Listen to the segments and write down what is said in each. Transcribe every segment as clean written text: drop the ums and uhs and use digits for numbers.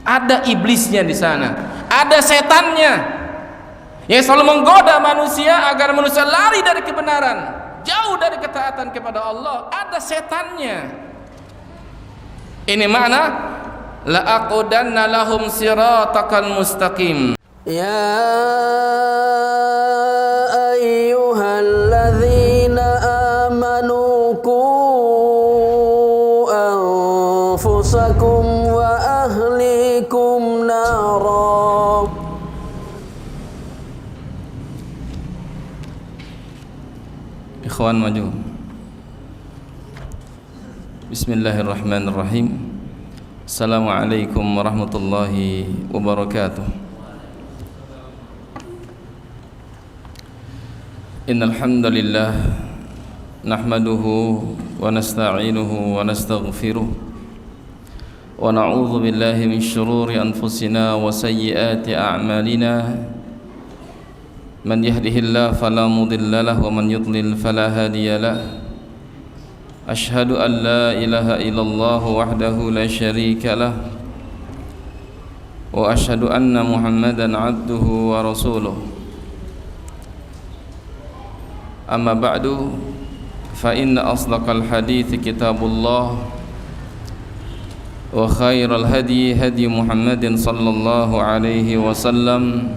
Ada iblisnya di sana, ada setannya yang selalu menggoda manusia agar manusia lari dari kebenaran, jauh dari ketaatan kepada Allah. Ada setannya. Ini makna la aqudanna lahum siratakal mustaqim. Ya ayyuhalladzina amanu qu anfusakum wa ahlikum nara. Ikhwan maju. Bismillahirrahmanirrahim. Assalamualaikum warahmatullahi wabarakatuh. Innal hamdalillah nahmaduhu wa nasta'inuhu wa nastaghfiruh wa na'udzu billahi min shururi anfusina wa sayyiati a'malina. Man yahdihillahu fala mudilla lahu wa man yudlil fala hadiya lahu. Ashhadu an la ilaha illallah wahdahu la syarika lah wa ashhadu anna Muhammadan abduhu wa rasuluh. Amma ba'du, fa inna asdaqal hadithi kitabullah wa khairal hadi hadi Muhammadin sallallahu alaihi wasallam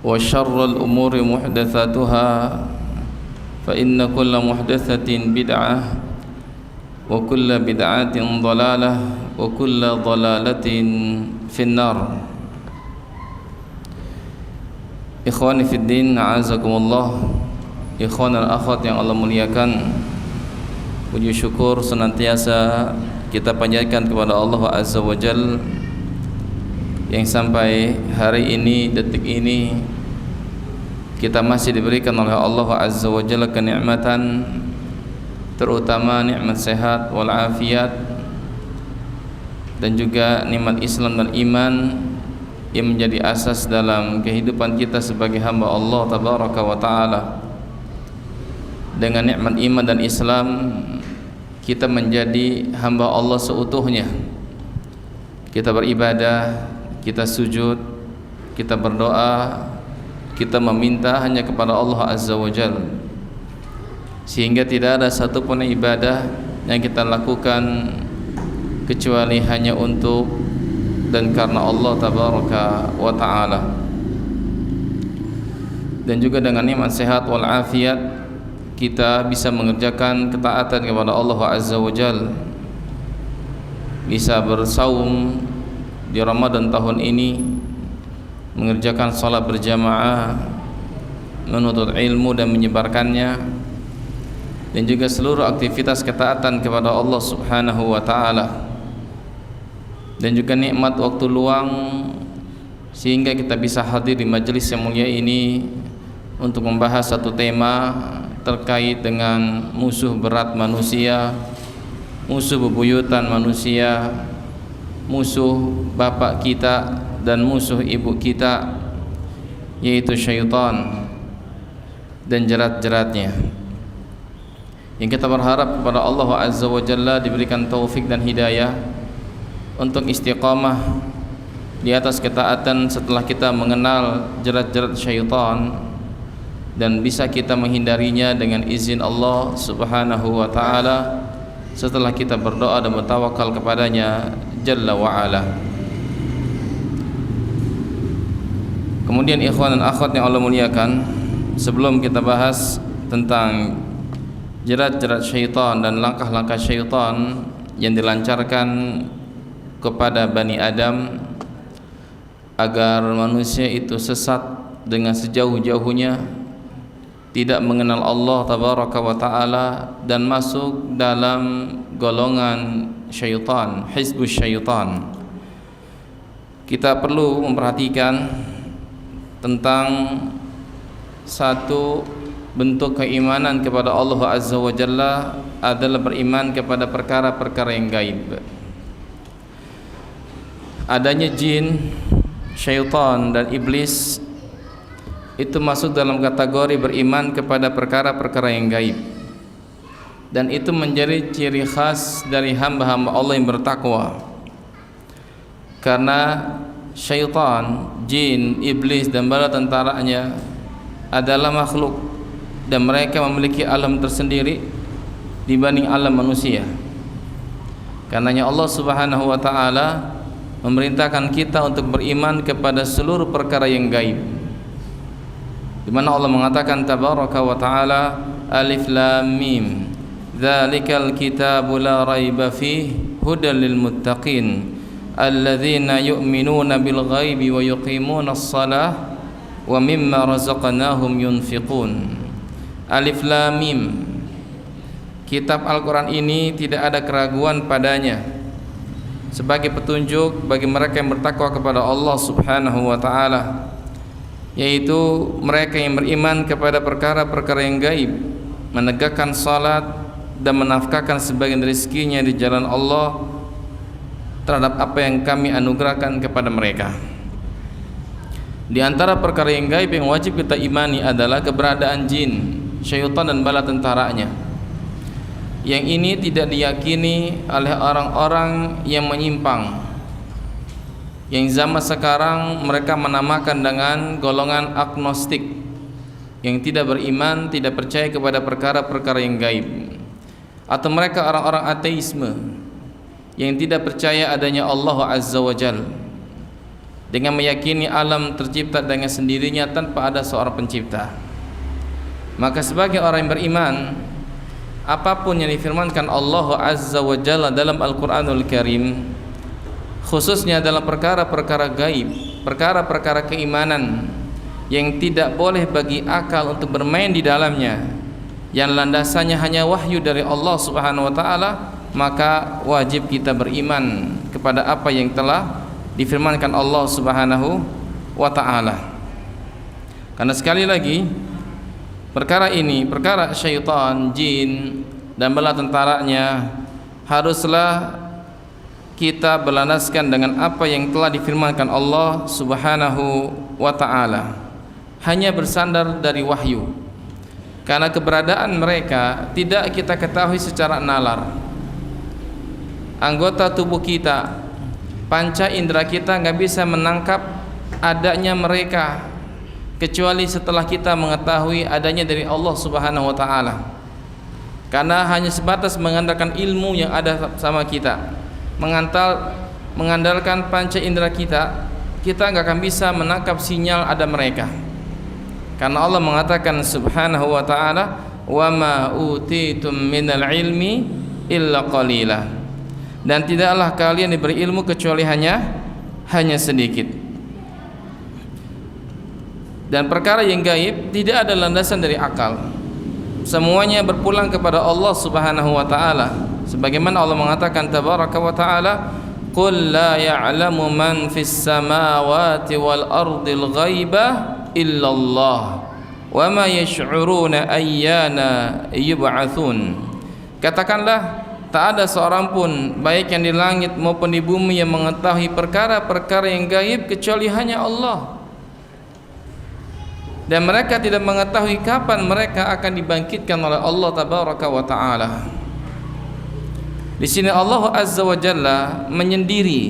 wa syarral umuri muhdatsatuha fa inna kulla muhdatsatin bid'ah wa kulla bid'atin dhalalah wa kulla dhalalatin finnar. Ikhwani fid din, a'azakumullah. Ikhwan dan akhwat yang Allah muliakan, puji syukur senantiasa kita panjatkan kepada Allah Azza wa Jalla yang sampai hari ini, detik ini, kita masih diberikan oleh Allah Azza wa Jalla kenikmatan, terutama nikmat sehat wal afiat, dan juga nikmat Islam dan iman yang menjadi asas dalam kehidupan kita sebagai hamba Allah tabaraka wa ta'ala. Dengan nikmat iman dan Islam, kita menjadi hamba Allah seutuhnya. Kita beribadah, kita sujud, kita berdoa, kita meminta hanya kepada Allah Azza wa Jalla, sehingga tidak ada satupun ibadah yang kita lakukan kecuali hanya untuk dan karena Allah tabaraka wa ta'ala. Dan juga dengan nikmat sehat wal afiat, kita bisa mengerjakan ketaatan kepada Allah Azza wa Jalla, bisa bersaum di Ramadan tahun ini, mengerjakan salat berjamaah, menuntut ilmu dan menyebarkannya, dan juga seluruh aktivitas ketaatan kepada Allah Subhanahu wa ta'ala. Dan juga nikmat waktu luang sehingga kita bisa hadir di majelis yang mulia ini untuk membahas satu tema terkait dengan musuh berat manusia, musuh bebuyutan manusia, musuh bapak kita dan musuh ibu kita, yaitu syaitan dan jerat-jeratnya. Yang kita berharap kepada Allah Azza wa Jalla diberikan taufik dan hidayah untuk istiqamah di atas ketaatan setelah kita mengenal jerat-jerat syaitan, dan bisa kita menghindarinya dengan izin Allah Subhanahu wa ta'ala setelah kita berdoa dan bertawakal kepadanya Jalla wa ala. Kemudian ikhwan dan akhwat yang Allah muliakan, sebelum kita bahas tentang jerat-jerat syaitan dan langkah-langkah syaitan yang dilancarkan kepada Bani Adam agar manusia itu sesat dengan sejauh-jauhnya, tidak mengenal Allah tabaraka wa ta'ala, dan masuk dalam golongan syaitan, hizbus syaitan. Kita perlu memperhatikan tentang satu bentuk keimanan kepada Allah Azza wa Jalla adalah beriman kepada perkara-perkara yang gaib. Adanya jin, syaitan dan iblis itu masuk dalam kategori beriman kepada perkara-perkara yang gaib, dan itu menjadi ciri khas dari hamba-hamba Allah yang bertakwa. karena syaitan, jin, iblis dan bala tentaranya adalah makhluk dan mereka memiliki alam tersendiri dibanding alam manusia. Karenanya Allah Subhanahu wa taala memerintahkan kita untuk beriman kepada seluruh perkara yang gaib, di mana Allah mengatakan tabaraka wa taala, alif lam mim dzalikal kitabu la raiba fihi hudal lil muttaqin alladzina yu'minuna bil ghaibi wa yuqimuna as-salah wa mimma razaqnahum yunfiqun. Alif lam mim, kitab Al-Quran ini tidak ada keraguan padanya sebagai petunjuk bagi mereka yang bertakwa kepada Allah Subhanahu wa taala, yaitu mereka yang beriman kepada perkara-perkara yang gaib, menegakkan salat dan menafkahkan sebagian rezekinya di jalan Allah terhadap apa yang kami anugerahkan kepada mereka. Di antara perkara yang gaib yang wajib kita imani adalah keberadaan jin, syaitan dan bala tentaranya. Yang ini tidak diyakini oleh orang-orang yang menyimpang, yang zaman sekarang mereka menamakan dengan golongan agnostik, yang tidak beriman, tidak percaya kepada perkara-perkara yang gaib. Atau mereka orang-orang ateisme yang tidak percaya adanya Allah Azza wa Jal, dengan meyakini alam tercipta dengan sendirinya tanpa ada seorang pencipta. Maka sebagai orang yang beriman, apapun yang difirmankan Allah Azza wa Jalla dalam Al-Quranul Karim, khususnya dalam perkara-perkara gaib, perkara-perkara keimanan yang tidak boleh bagi akal untuk bermain di dalamnya, yang landasannya hanya wahyu dari Allah Subhanahu wa taala, maka wajib kita beriman kepada apa yang telah difirmankan Allah Subhanahu wa taala. Karena sekali lagi, perkara ini, perkara syaitan, jin dan bala tentaranya, haruslah kita berlandaskan dengan apa yang telah difirmankan Allah Subhanahu wa taala, hanya bersandar dari wahyu. Karena keberadaan mereka tidak kita ketahui secara nalar. Anggota tubuh kita, panca indera kita nggak bisa menangkap adanya mereka kecuali setelah kita mengetahui adanya dari Allah Subhanahu wa taala. Karena hanya sebatas mengandalkan ilmu yang ada sama kita, mengandalkan panca indera kita, kita nggak akan bisa menangkap sinyal ada mereka. Karena Allah mengatakan Subhanahu wa ta'ala, wa ma utitum minal ilmi illa qalila, dan tidaklah kalian diberi ilmu kecuali hanya sedikit. Dan perkara yang gaib tidak ada landasan dari akal, semuanya berpulang kepada Allah Subhanahu wa ta'ala. Sebagaimana Allah mengatakan tabaraka wa ta'ala, qul la ya'lamu man fis samawati wal ardil ghaiba illallah wa ma yash'uruna ayyana yub'atsun. Katakanlah, tak ada seorang pun baik yang di langit maupun di bumi yang mengetahui perkara-perkara yang gaib kecuali hanya Allah, dan mereka tidak mengetahui kapan mereka akan dibangkitkan oleh Allah tabaraka wa taala. Di sini Allah Azza wa Jalla menyendiri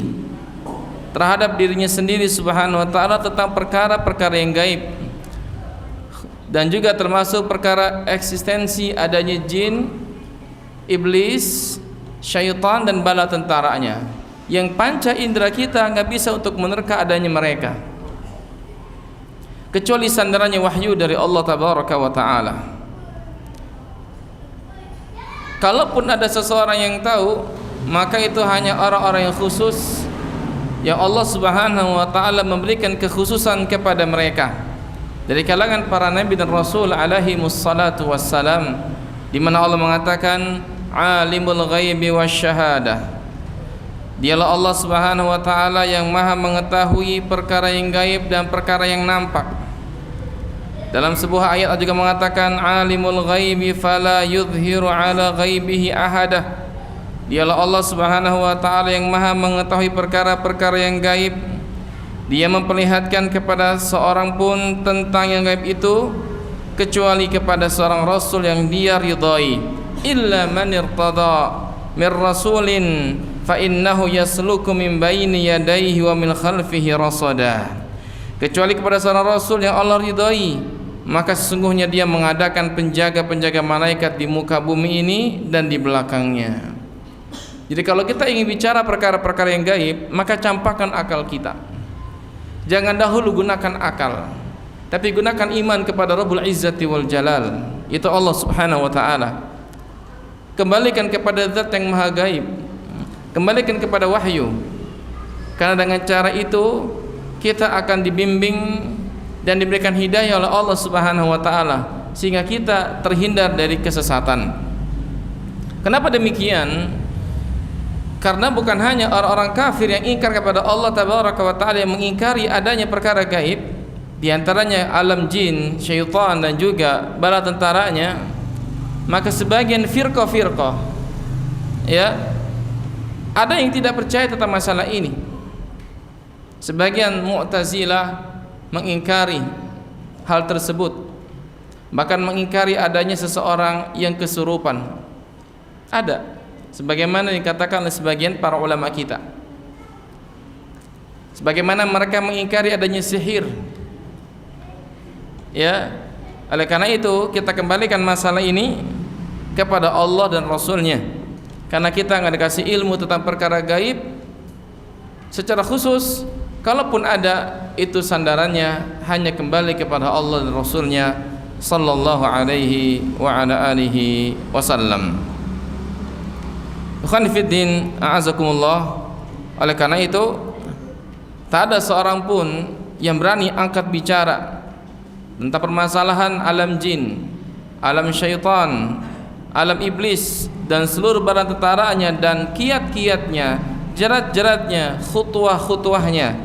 terhadap dirinya sendiri Subhanahu wa taala tentang perkara-perkara yang gaib, dan juga termasuk perkara eksistensi adanya jin, iblis, syaitan dan bala tentaranya, yang panca indera kita nggak bisa untuk menerka adanya mereka kecuali sandarannya wahyu dari Allah tabaraka wa taala. Kalaupun ada seseorang yang tahu, maka itu hanya orang-orang yang khusus yang Allah Subhanahu wa taala memberikan kekhususan kepada mereka dari kalangan para nabi dan rasul alaihi wassalatu wassalam, di mana Allah mengatakan alimul ghaibi wasyahadah, dialah Allah Subhanahu wa taala yang maha mengetahui perkara yang gaib dan perkara yang nampak. Dalam sebuah ayat juga mengatakan alimul ghaibi fala yudhiru ala ghaibihi ahadah, dialah Allah Subhanahu wa taala yang maha mengetahui perkara-perkara yang gaib, dia memperlihatkan kepada seorang pun tentang yang gaib itu kecuali kepada seorang rasul yang dia ridai, illa man irtada min rasulin fa innahu yasluku min baini yadayhi wa min khalfihi rasada. Kecuali kepada seorang rasul yang Allah ridhai, maka sesungguhnya dia mengadakan penjaga-penjaga malaikat di muka bumi ini dan di belakangnya. Jadi kalau kita ingin bicara perkara-perkara yang gaib, maka campakkan akal kita. Jangan dahulu gunakan akal, tapi gunakan iman kepada Rabbul Izzati wal Jalal, itu Allah Subhanahu wa taala. Kembalikan kepada zat yang maha gaib, kembalikan kepada wahyu. Karena dengan cara itu kita akan dibimbing dan diberikan hidayah oleh Allah Subhanahu wa taala sehingga kita terhindar dari kesesatan. Kenapa demikian? Karena bukan hanya orang-orang kafir yang ingkar kepada Allah Tabaraka wa taala yang mengingkari adanya perkara gaib, di antaranya alam jin, syaitan dan juga bala tentaranya, maka sebagian firqah-firqah ya ada yang tidak percaya tentang masalah ini. Sebagian Mu'tazilah mengingkari hal tersebut, bahkan mengingkari adanya seseorang yang kesurupan. Ada, sebagaimana dikatakan oleh sebagian para ulama kita. Sebagaimana mereka mengingkari adanya sihir. Ya, oleh karena itu kita kembalikan masalah ini kepada Allah dan Rasulnya. Karena kita nggak dikasih ilmu tentang perkara gaib secara khusus. Kalaupun ada, itu sandarannya hanya kembali kepada Allah dan Rasulnya sallallahu alaihi wa ala alihi wasallam. Ikhwan fiddin, a'azakumullah. Oleh karena itu tak ada seorang pun yang berani angkat bicara tentang permasalahan alam jin, alam syaitan, alam iblis dan seluruh barang tentaranya dan kiat-kiatnya, jerat-jeratnya, khutwah-khutwahnya,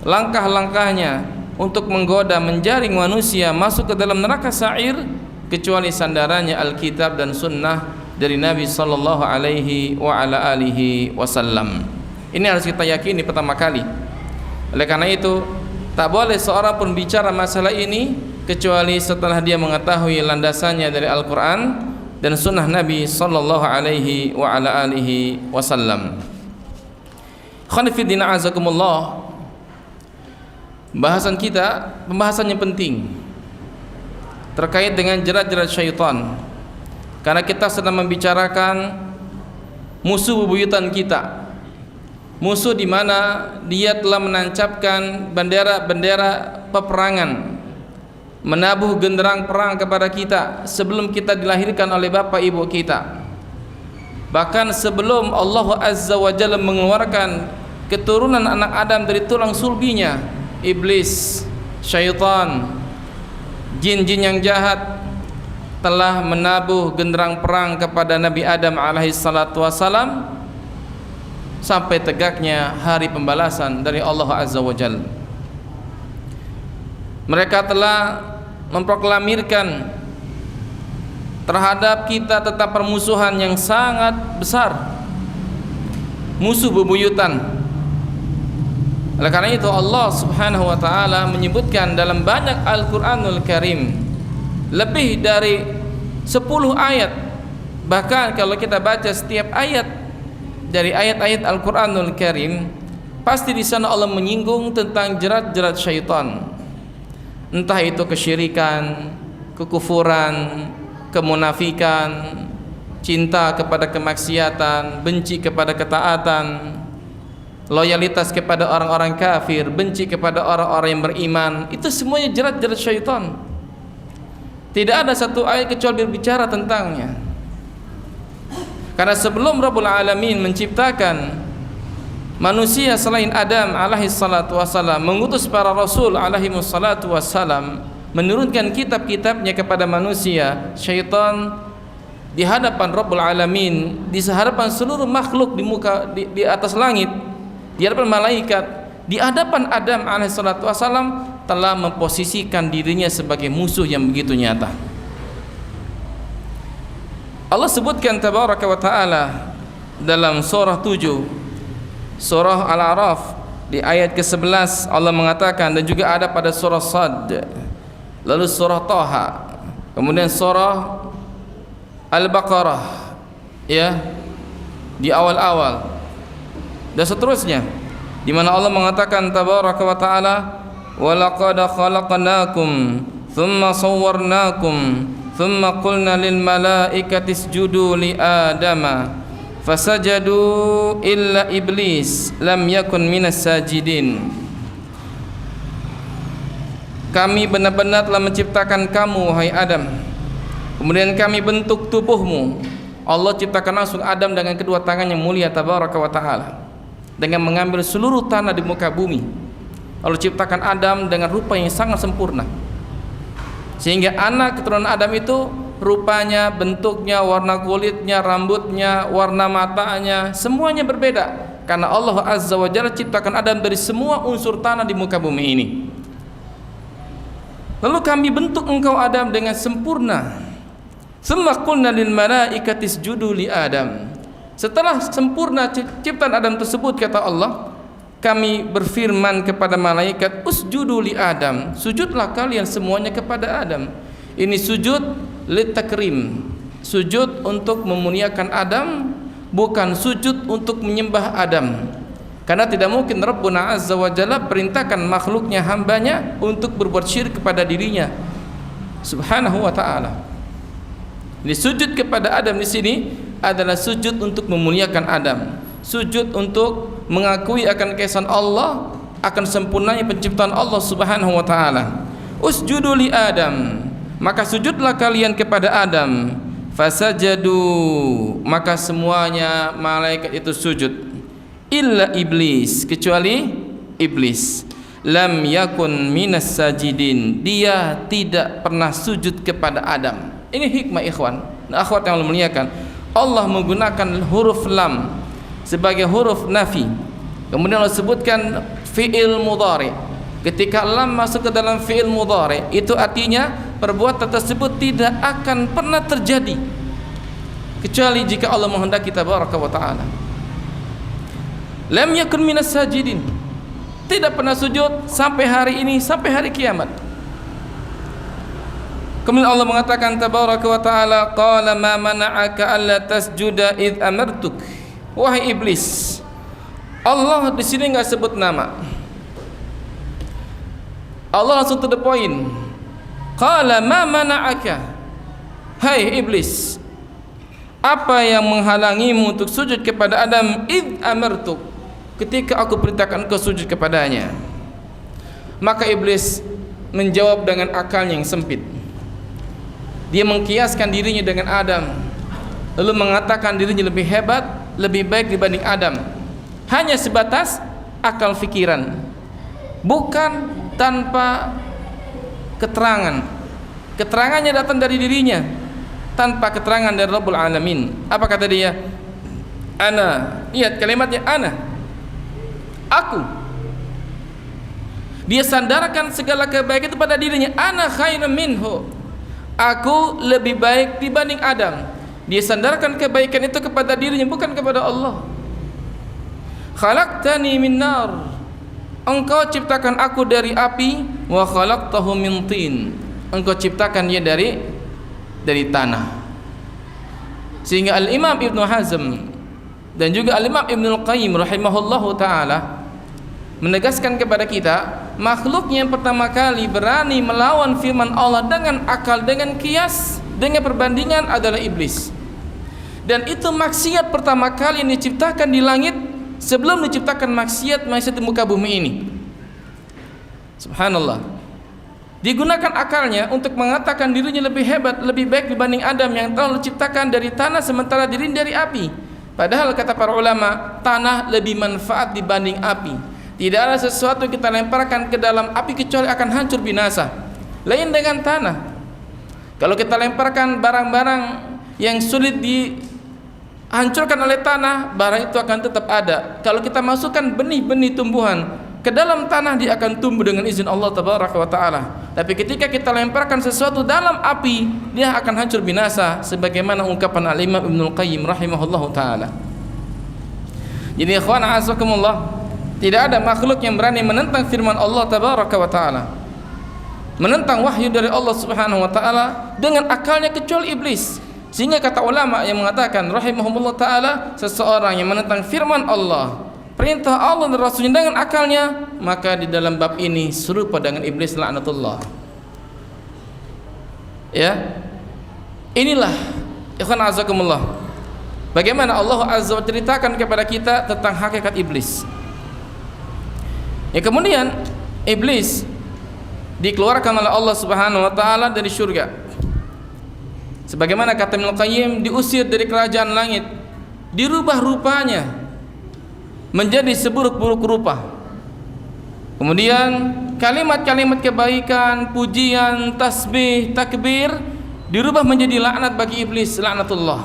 langkah-langkahnya untuk menggoda, menjaring manusia masuk ke dalam neraka sa'ir, kecuali sandarannya Alkitab dan Sunnah dari Nabi sallallahu alaihi wa ala alihi wasallam. Ini harus kita yakini pertama kali. Oleh karena itu tak boleh seorang pun bicara masalah ini kecuali setelah dia mengetahui landasannya dari Al-Quran dan Sunnah Nabi sallallahu alaihi wa ala alihi wasallam. Khonifuddin a'azakumullah. Bahasan kita pembahasan yang penting terkait dengan jerat-jerat syaitan, karena kita sedang membicarakan musuh bebuyutan kita, musuh di mana dia telah menancapkan bendera-bendera peperangan, menabuh genderang perang kepada kita sebelum kita dilahirkan oleh bapak ibu kita, bahkan sebelum Allah Azza wa Jalla mengeluarkan keturunan anak Adam dari tulang sulbinya. Iblis, syaitan, jin-jin yang jahat telah menabuh genderang perang kepada Nabi Adam alaihi salatu wassalam sampai tegaknya hari pembalasan dari Allah Azza wa Jalla. Mereka telah memproklamirkan terhadap kita tentang permusuhan yang sangat besar, musuh bebuyutan. Oleh karena itu Allah Subhanahu wa taala menyebutkan dalam banyak Al-Qur'anul Karim, lebih dari 10 ayat. Bahkan kalau kita baca setiap ayat dari ayat-ayat Al-Qur'anul Karim, pasti di sana Allah menyinggung tentang jerat-jerat syaitan. Entah itu kesyirikan, kekufuran, kemunafikan, cinta kepada kemaksiatan, benci kepada ketaatan, loyalitas kepada orang-orang kafir, benci kepada orang-orang yang beriman. Itu semuanya jerat-jerat syaitan. Tidak ada satu ayat kecuali berbicara tentangnya. Karena sebelum Rabbul Alamin menciptakan manusia selain Adam alaihi salatu wassalam, mengutus para rasul alaihi salatu wassalam, menurunkan kitab-kitabnya kepada manusia, syaitan di hadapan Rabbul Alamin, di hadapan seluruh makhluk di atas langit, di hadapan malaikat, di hadapan Adam alaihissalatu wassalam, telah memposisikan dirinya sebagai musuh yang begitu nyata. Allah sebutkan tabaraka wa ta'ala dalam surah 7, surah Al-A'raf, di ayat ke-11 Allah mengatakan, dan juga ada pada surah Sad, lalu surah Taha, kemudian surah Al-Baqarah, ya, di awal-awal, dan seterusnya, di mana Allah mengatakan tabaraka wa taala, wa laqad khalaqnakum thumma sawwarnakum thumma qulna lil malaikati isjudu li adama fasajadu illa iblis lam yakun minas sajidin. Kami benar-benar telah menciptakan kamu wahai Adam, kemudian kami bentuk tubuhmu. Allah ciptakan langsung Adam dengan kedua tangannya mulia tabaraka wa taala, dengan mengambil seluruh tanah di muka bumi. Allah ciptakan Adam dengan rupa yang sangat sempurna, sehingga anak keturunan Adam itu rupanya, bentuknya, warna kulitnya, rambutnya, warna matanya, semuanya berbeda, karena Allah Azza wa Jalla ciptakan Adam dari semua unsur tanah di muka bumi ini. Lalu kami bentuk engkau Adam dengan sempurna. Tsumma qulna lil malaikati isjudu li Adam. Setelah sempurna ciptaan Adam tersebut, kata Allah, kami berfirman kepada malaikat, usjudu li Adam, sujudlah kalian semuanya kepada Adam. Ini sujud litakrim, sujud untuk memuliakan Adam, bukan sujud untuk menyembah Adam. Karena tidak mungkin Rabbuna Azza wa Jalla perintahkan makhluknya, hambanya untuk berbuat syirik kepada dirinya subhanahu wa ta'ala. Ini sujud kepada Adam di sini adalah sujud untuk memuliakan Adam, sujud untuk mengakui akan keesaan Allah, akan sempurnanya penciptaan Allah Subhanahu wa taala. Usjudu li Adam, maka sujudlah kalian kepada Adam. Fasajadu, maka semuanya malaikat itu sujud. Illa iblis, kecuali iblis. Lam yakun minas sajidin, dia tidak pernah sujud kepada Adam. Ini hikmah ikhwan dan akhwat yang Allah muliakan. Allah menggunakan huruf lam sebagai huruf nafi, kemudian Allah sebutkan fi'il mudhari. Ketika lam masuk ke dalam fi'il mudhari, itu artinya perbuatan tersebut tidak akan pernah terjadi kecuali jika Allah menghendaki tabaraka wa ta'ala. Lam yakun minas sajidin, tidak pernah sujud sampai hari ini, sampai hari kiamat. Kemudian Allah mengatakan tabaraka wa ta'ala, qala ma mana'aka alla tasjuda id amartuk. Wahai iblis, Allah di sini enggak sebut nama, Allah langsung to the point. Qala ma mana'aka, hai iblis, apa yang menghalangimu untuk sujud kepada Adam id amartuk, ketika aku perintahkan engkau sujud kepadanya. Maka iblis menjawab dengan akalnya yang sempit. Dia mengkiaskan dirinya dengan Adam, lalu mengatakan dirinya lebih hebat, lebih baik dibanding Adam, hanya sebatas akal fikiran, bukan tanpa keterangan. Keterangannya datang dari dirinya tanpa keterangan dari Rabbul Alamin. Apa kata dia? Ana, lihat kalimatnya ana, aku. Dia sandarkan segala kebaikan itu pada dirinya. Ana khairun minhu, aku lebih baik dibanding Adam. Dia sandarkan kebaikan itu kepada dirinya, bukan kepada Allah. Khalaqtani min nar, engkau ciptakan aku dari api. Wa khalaqtahu min tin, engkau ciptakan dia dari tanah. Sehingga Al-Imam Ibnu Hazm dan juga Al-Imam Ibnu Qayyim rahimahullahu ta'ala menegaskan kepada kita, makhluk yang pertama kali berani melawan firman Allah dengan akal, dengan kias, dengan perbandingan adalah iblis. Dan itu maksiat pertama kali yang diciptakan di langit sebelum diciptakan maksiat di muka bumi ini. Subhanallah. Digunakan akalnya untuk mengatakan dirinya lebih hebat, lebih baik dibanding Adam yang telah diciptakan dari tanah sementara dirinya dari api. Padahal kata para ulama, tanah lebih manfaat dibanding api. Tidak ada sesuatu yang kita lemparkan ke dalam api kecuali akan hancur binasa. Lain dengan tanah. Kalau kita lemparkan barang-barang yang sulit dihancurkan oleh tanah, barang itu akan tetap ada. Kalau kita masukkan benih-benih tumbuhan ke dalam tanah, dia akan tumbuh dengan izin Allah tabaraka wa ta'ala. Tapi ketika kita lemparkan sesuatu dalam api, dia akan hancur binasa, sebagaimana ungkapan Al-Imam Ibnu Qayyim rahimahullahu ta'ala. Jadi ikhwan a'azakumullah, tidak ada makhluk yang berani menentang firman Allah tabaraka wa ta'ala, menentang wahyu dari Allah subhanahu wa ta'ala dengan akalnya kecuali iblis. Sehingga kata ulama yang mengatakan rahimahumullah ta'ala, seseorang yang menentang firman Allah perintah Allah dan Rasulnya dengan akalnya, maka di dalam bab ini serupa dengan iblis laknatullah. Ya, inilah ikhwan azakumullah, bagaimana Allah azza wa ceritakan kepada kita tentang hakikat iblis. Ya, kemudian iblis dikeluarkan oleh Allah Subhanahu wa taala dari surga. Sebagaimana kata Ibnu Qayyim, diusir dari kerajaan langit, dirubah rupanya menjadi seburuk-buruk rupa. Kemudian kalimat-kalimat kebaikan, pujian, tasbih, takbir dirubah menjadi laknat bagi iblis, laknatullah.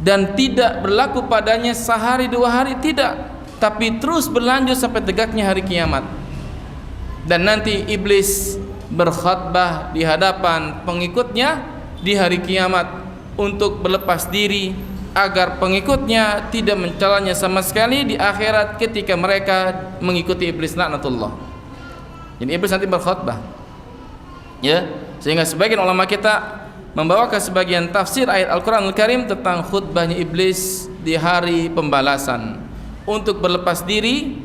Dan tidak berlaku padanya sehari dua hari, tidak, tapi terus berlanjut sampai tegaknya hari kiamat. Dan nanti iblis berkhutbah di hadapan pengikutnya di hari kiamat untuk berlepas diri agar pengikutnya tidak mencalanya sama sekali di akhirat ketika mereka mengikuti iblis laknatullah. Jadi iblis nanti berkhutbah, ya, sehingga sebagian ulama kita membawakan sebagian tafsir ayat Al-Quranul Karim tentang khutbahnya iblis di hari pembalasan untuk berlepas diri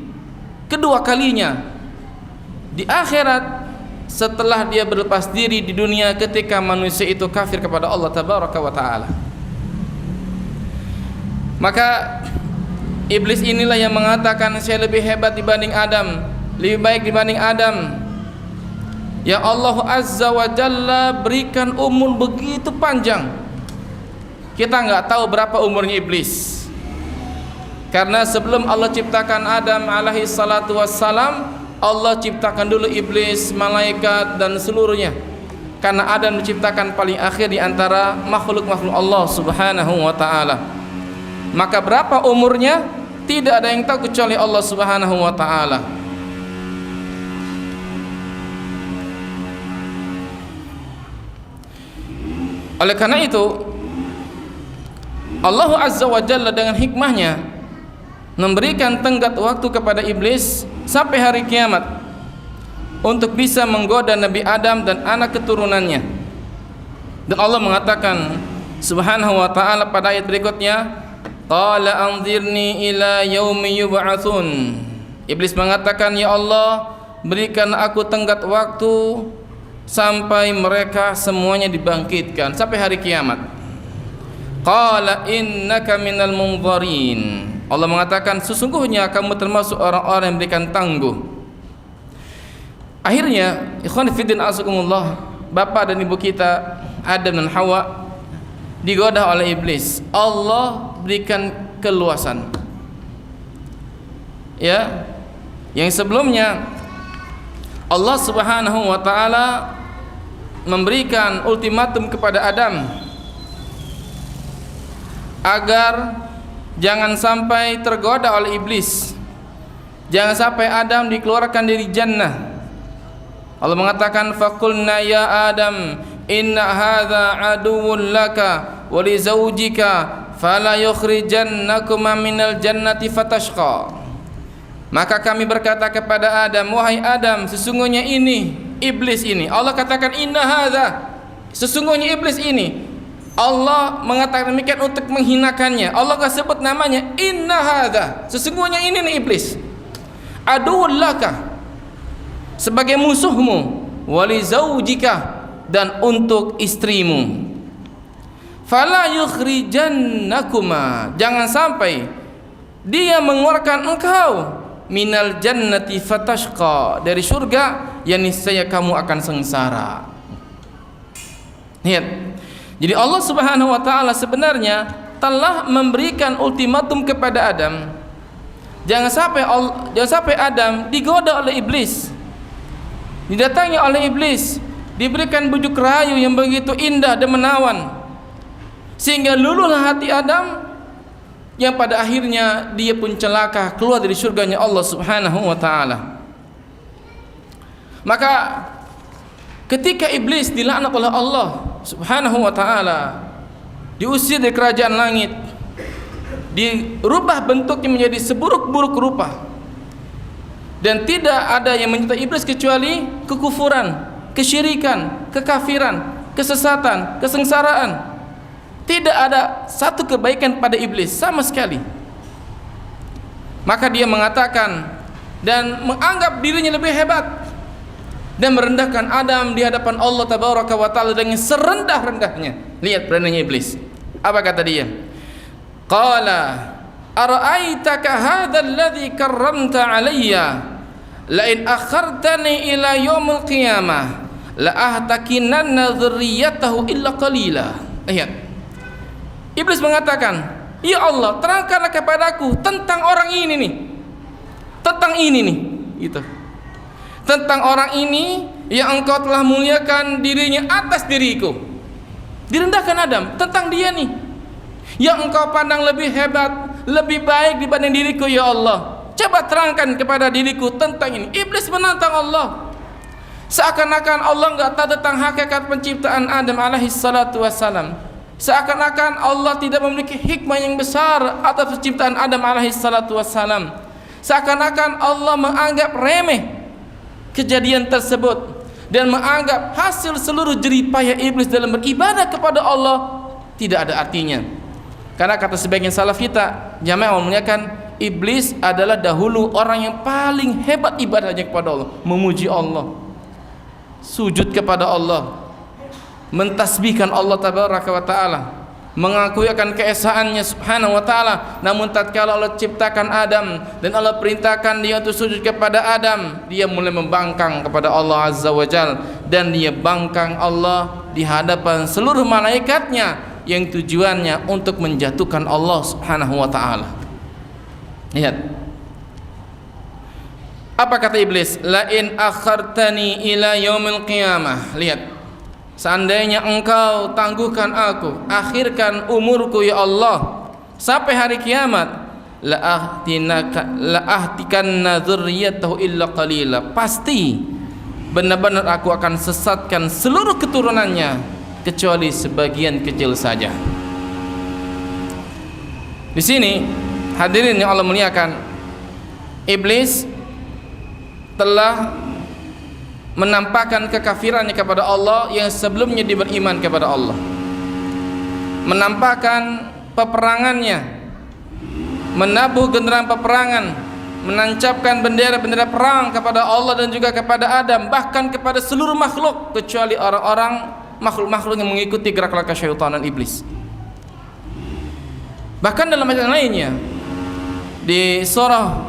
kedua kalinya di akhirat, setelah dia berlepas diri di dunia ketika manusia itu kafir kepada Allah tabaraka wa taala. Maka iblis inilah yang mengatakan, saya lebih hebat dibanding Adam, lebih baik dibanding Adam. Ya Allah azza wa jalla berikan umur begitu panjang. Kita nggak tahu berapa umurnya iblis, karena sebelum Allah ciptakan Adam alaihi salatu wassalam, Allah ciptakan dulu iblis, malaikat dan seluruhnya. Karena Adam diciptakan paling akhir di antara makhluk-makhluk Allah Subhanahu wa taala. Maka berapa umurnya tidak ada yang tahu kecuali Allah Subhanahu wa taala. Oleh karena itu Allah Azza wa Jalla dengan hikmahnya memberikan tenggat waktu kepada iblis sampai hari kiamat untuk bisa menggoda Nabi Adam dan anak keturunannya. Dan Allah mengatakan Subhanahu wa taala pada ayat berikutnya, qala anzirni ila yaumi yub'atsun. Iblis mengatakan, ya Allah, berikan aku tenggat waktu sampai mereka semuanya dibangkitkan, sampai hari kiamat. Qala innaka minal munzarin. Allah mengatakan, sesungguhnya kamu termasuk orang-orang yang memberikan tangguh. Akhirnya, ikhwan fillah azakumullah, bapak dan ibu kita Adam dan Hawa digoda oleh iblis. Allah berikan keluasan. Ya, yang sebelumnya Allah Subhanahu wa taala memberikan ultimatum kepada Adam agar jangan sampai tergoda oleh iblis, jangan sampai Adam dikeluarkan dari jannah. Allah mengatakan, faqulna ya Adam inna hadza aduwwun laka wa li zawjika fala yukhrijannakuma minal jannati fatashqa. Maka kami berkata kepada Adam, wahai Adam, sesungguhnya ini iblis ini, Allah katakan inna hadza, sesungguhnya iblis ini, Allah mengatakan demikian untuk menghinakannya. Allah gak sebut namanya, inna hadza, sesungguhnya ini nih iblis, aduwwun laka, sebagai musuhmu, wali zaujika, dan untuk istrimu. Fala yukhrijannakuma, jangan sampai dia mengeluarkan engkau minal jannati fatashqa, dari surga yang niscaya kamu akan sengsara. Lihat, jadi Allah Subhanahu wa taala sebenarnya telah memberikan ultimatum kepada Adam. Jangan sampai Adam digoda oleh iblis, didatangi oleh iblis, diberikan bujuk rayu yang begitu indah dan menawan, sehingga luluhlah hati Adam, yang pada akhirnya dia pun celaka keluar dari surganya Allah Subhanahu wa taala. Maka ketika iblis dilaknat oleh Allah Subhanahu wa taala, diusir dari kerajaan langit, dirubah bentuknya menjadi seburuk-buruk rupa, dan tidak ada yang menyertai iblis kecuali kekufuran, kesyirikan, kekafiran, kesesatan, kesengsaraan. Tidak ada satu kebaikan pada iblis sama sekali. Maka dia mengatakan dan menganggap dirinya lebih hebat dan merendahkan Adam di hadapan Allah tabaraka wa taala dengan serendah-rendahnya. Lihat beraninya iblis. Apa kata dia? Qala ara'aitaka hadzal ladzi karramta 'alayya la in akhartani ila yaumil qiyamah la ahtakinanna dzurriyyatahu illa qalila. Ayat. Iblis mengatakan, "Ya Allah, terangkanlah kepadaku tentang orang ini nih. Tentang ini nih." Gitu. Tentang orang ini yang engkau telah muliakan dirinya atas diriku. Direndahkan Adam, tentang dia nih yang engkau pandang lebih hebat, lebih baik dibanding diriku, ya Allah. Coba terangkan kepada diriku tentang ini. Iblis menantang Allah. Seakan-akan Allah enggak tahu tentang hakikat penciptaan Adam alaihi salatu wassalam. Seakan-akan Allah tidak memiliki hikmah yang besar atas penciptaan Adam alaihi salatu wassalam. Seakan-akan Allah menganggap remeh kejadian tersebut dan menganggap hasil seluruh jerih payah iblis dalam beribadah kepada Allah tidak ada artinya. Karena kata sebagian salaf kita, jamaah memuliakan, iblis adalah dahulu orang yang paling hebat ibadahnya kepada Allah, memuji Allah, sujud kepada Allah, mentasbihkan Allah tabaraka wa taala, mengakui akan keesaannya subhanahu wa ta'ala. Namun tatkala Allah ciptakan Adam dan Allah perintahkan dia untuk sujud kepada Adam, dia mulai membangkang kepada Allah azza wa jal, dan dia bangkang Allah di hadapan seluruh malaikatnya yang tujuannya untuk menjatuhkan Allah subhanahu wa ta'ala. Lihat apa kata iblis, la in akhartani ila yaumil qiyamah. Lihat, seandainya engkau tangguhkan aku, akhirkan umurku ya Allah sampai hari kiamat, la ahtikanna dzurriyyatahu illa qalila. Pasti benar-benar aku akan sesatkan seluruh keturunannya kecuali sebagian kecil saja. Di sini hadirin yang Allah muliakan, iblis telah menampakkan kekafirannya kepada Allah yang sebelumnya dia beriman kepada Allah, menampakkan peperangannya, menabuh genderang peperangan, menancapkan bendera-bendera perang kepada Allah dan juga kepada Adam, bahkan kepada seluruh makhluk kecuali orang-orang makhluk-makhluk yang mengikuti gerak-gerak kesyaitan iblis. Bahkan dalam ayat lainnya di surah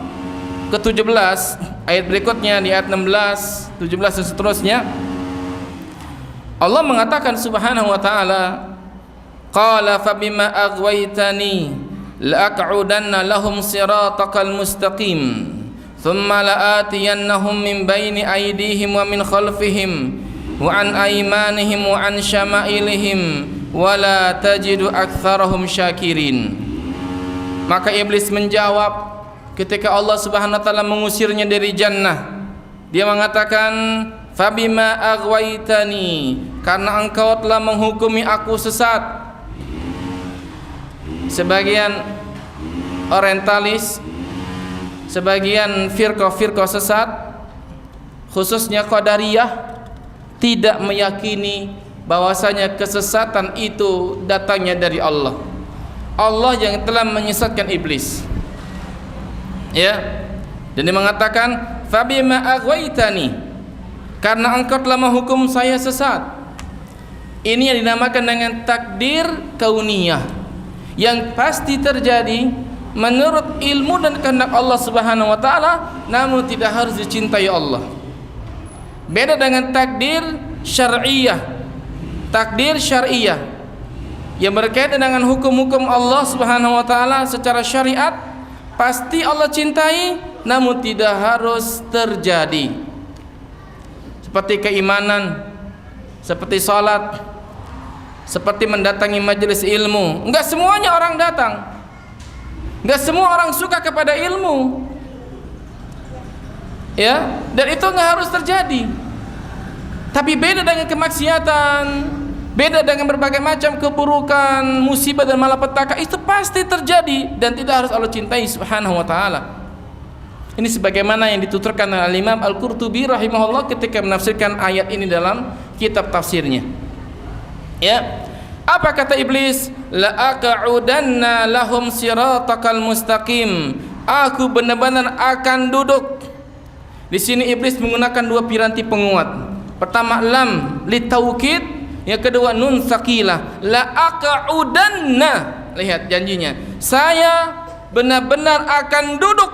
ke-17 ayat berikutnya, di ayat 16, 17 dan seterusnya, Allah mengatakan subhanahu wa ta'ala, qala fabima aghwaytani la'aq'udanna lahum siratakal mustaqim thumma la'atiyannahum min bayni aydihim wa min khalfihim wa an aymanihim wa an syama'ilihim wa la tajidu aktsarahum syakirin. Maka iblis menjawab ketika Allah subhanahu wa ta'ala mengusirnya dari jannah, dia mengatakan, fabima aghwaytani, karena engkau telah menghukumi aku sesat. Sebagian orientalis, sebagian firqah-firqah sesat, khususnya Qadariyah, tidak meyakini bahwasanya kesesatan itu datangnya dari Allah. Allah yang telah menyesatkan iblis. Ya, dan dia mengatakan fabima aghwaytani, karena engkau telah menghukum saya sesat. Ini yang dinamakan dengan takdir kauniyah, yang pasti terjadi menurut ilmu dan kehendak Allah subhanahu wa ta'ala, namun tidak harus dicintai Allah. Beda dengan takdir syar'iyah. Takdir syar'iyah yang berkaitan dengan hukum-hukum Allah subhanahu wa ta'ala secara syariat, pasti Allah cintai, namun tidak harus terjadi. Seperti keimanan, seperti salat, seperti mendatangi majelis ilmu. Enggak semuanya orang datang, enggak semua orang suka kepada ilmu, ya, dan itu enggak harus terjadi. Tapi beda dengan kemaksiatan, beda dengan berbagai macam keburukan, musibah dan malapetaka, itu pasti terjadi dan tidak harus Allah cintai subhanahu wa ta'ala. Ini sebagaimana yang dituturkan oleh Imam Al-Qurtubi rahimahullah ketika menafsirkan ayat ini dalam kitab tafsirnya. Ya, apa kata iblis? La aq'udanna lahum siratakal mustaqim aku benar-benar akan duduk. Di sini iblis menggunakan dua piranti penguat. Pertama lam litaukid, yang kedua nun saqilah, la aq'udanna. Lihat janjinya, saya benar-benar akan duduk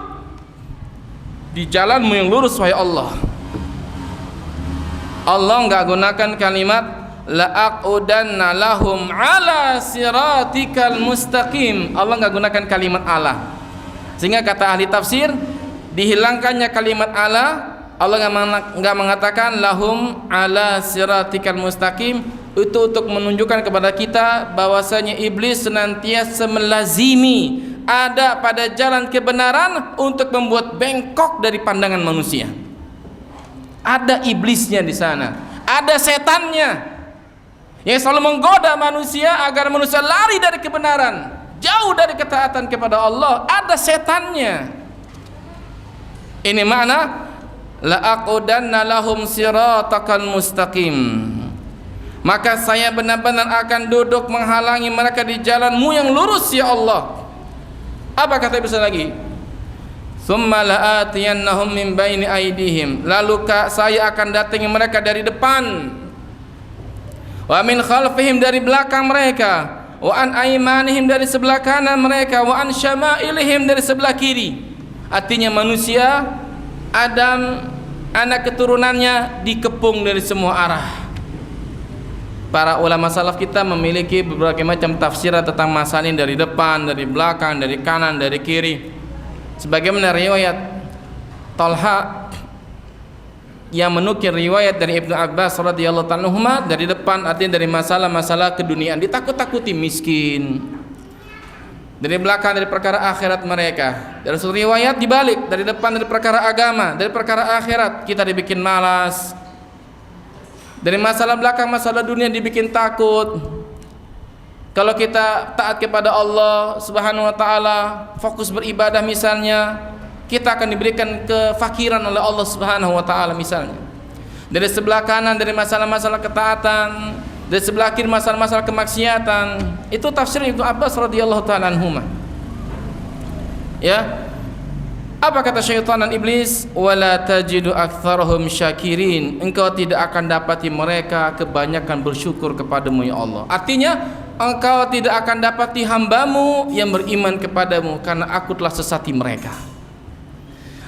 di jalanmu yang lurus wahai Allah. Allah enggak gunakan kalimat la aqudanna lahum ala siratikal mustaqim. Allah enggak gunakan kalimat ala. Sehingga kata ahli tafsir, dihilangkannya kalimat ala, Allah enggak mengatakan lahum ala siratikal mustaqim, itu untuk menunjukkan kepada kita bahwasanya iblis senantiasa melazimi ada pada jalan kebenaran untuk membuat bengkok dari pandangan manusia. Ada iblisnya di sana, ada setannya yang selalu menggoda manusia agar manusia lari dari kebenaran, jauh dari ketaatan kepada Allah. Ada setannya. Ini makna la aqudanna lahum siratakal mustaqim. Maka saya benar-benar akan duduk menghalangi mereka di jalanmu yang lurus ya Allah. Apa kata iblis lagi? Tsumma la'atiyannahum min baini aydihim. Lalu saya akan datangi mereka dari depan. Wa min khalfihim, dari belakang mereka. Wa an aymanihim, dari sebelah kanan mereka. Wa an syama'ilihim, dari sebelah kiri. Artinya manusia Adam, anak keturunannya dikepung dari semua arah. Para ulama salaf kita memiliki berbagai macam tafsiran tentang masalah ini, dari depan, dari belakang, dari kanan, dari kiri. Sebagaimana riwayat Talha yang menukil riwayat dari Ibnu Abbas radhiyallahu anhuma, dari depan artinya dari masalah-masalah keduniaan, ditakut-takuti miskin. Dari belakang dari perkara akhirat mereka. Dari satu riwayat dibalik, dari depan dari perkara agama, dari perkara akhirat kita dibikin malas. Dari masalah belakang masalah dunia dibikin takut. Kalau kita taat kepada Allah Subhanahu wa taala, fokus beribadah misalnya, kita akan diberikan kefakiran oleh Allah Subhanahu wa taala misalnya. Dari sebelah kanan dari masalah-masalah ketaatan, dari sebelah kiri masalah-masalah kemaksiatan. Itu tafsir Ibnu Abbas radhiyallahu taala anhuma. Ya. Apa kata syaitan dan iblis? Wala tajidu aktsarahum syakirin. Engkau tidak akan dapati mereka kebanyakan bersyukur kepadamu ya Allah. Artinya engkau tidak akan dapati hambamu yang beriman kepadamu, karena aku telah sesati mereka.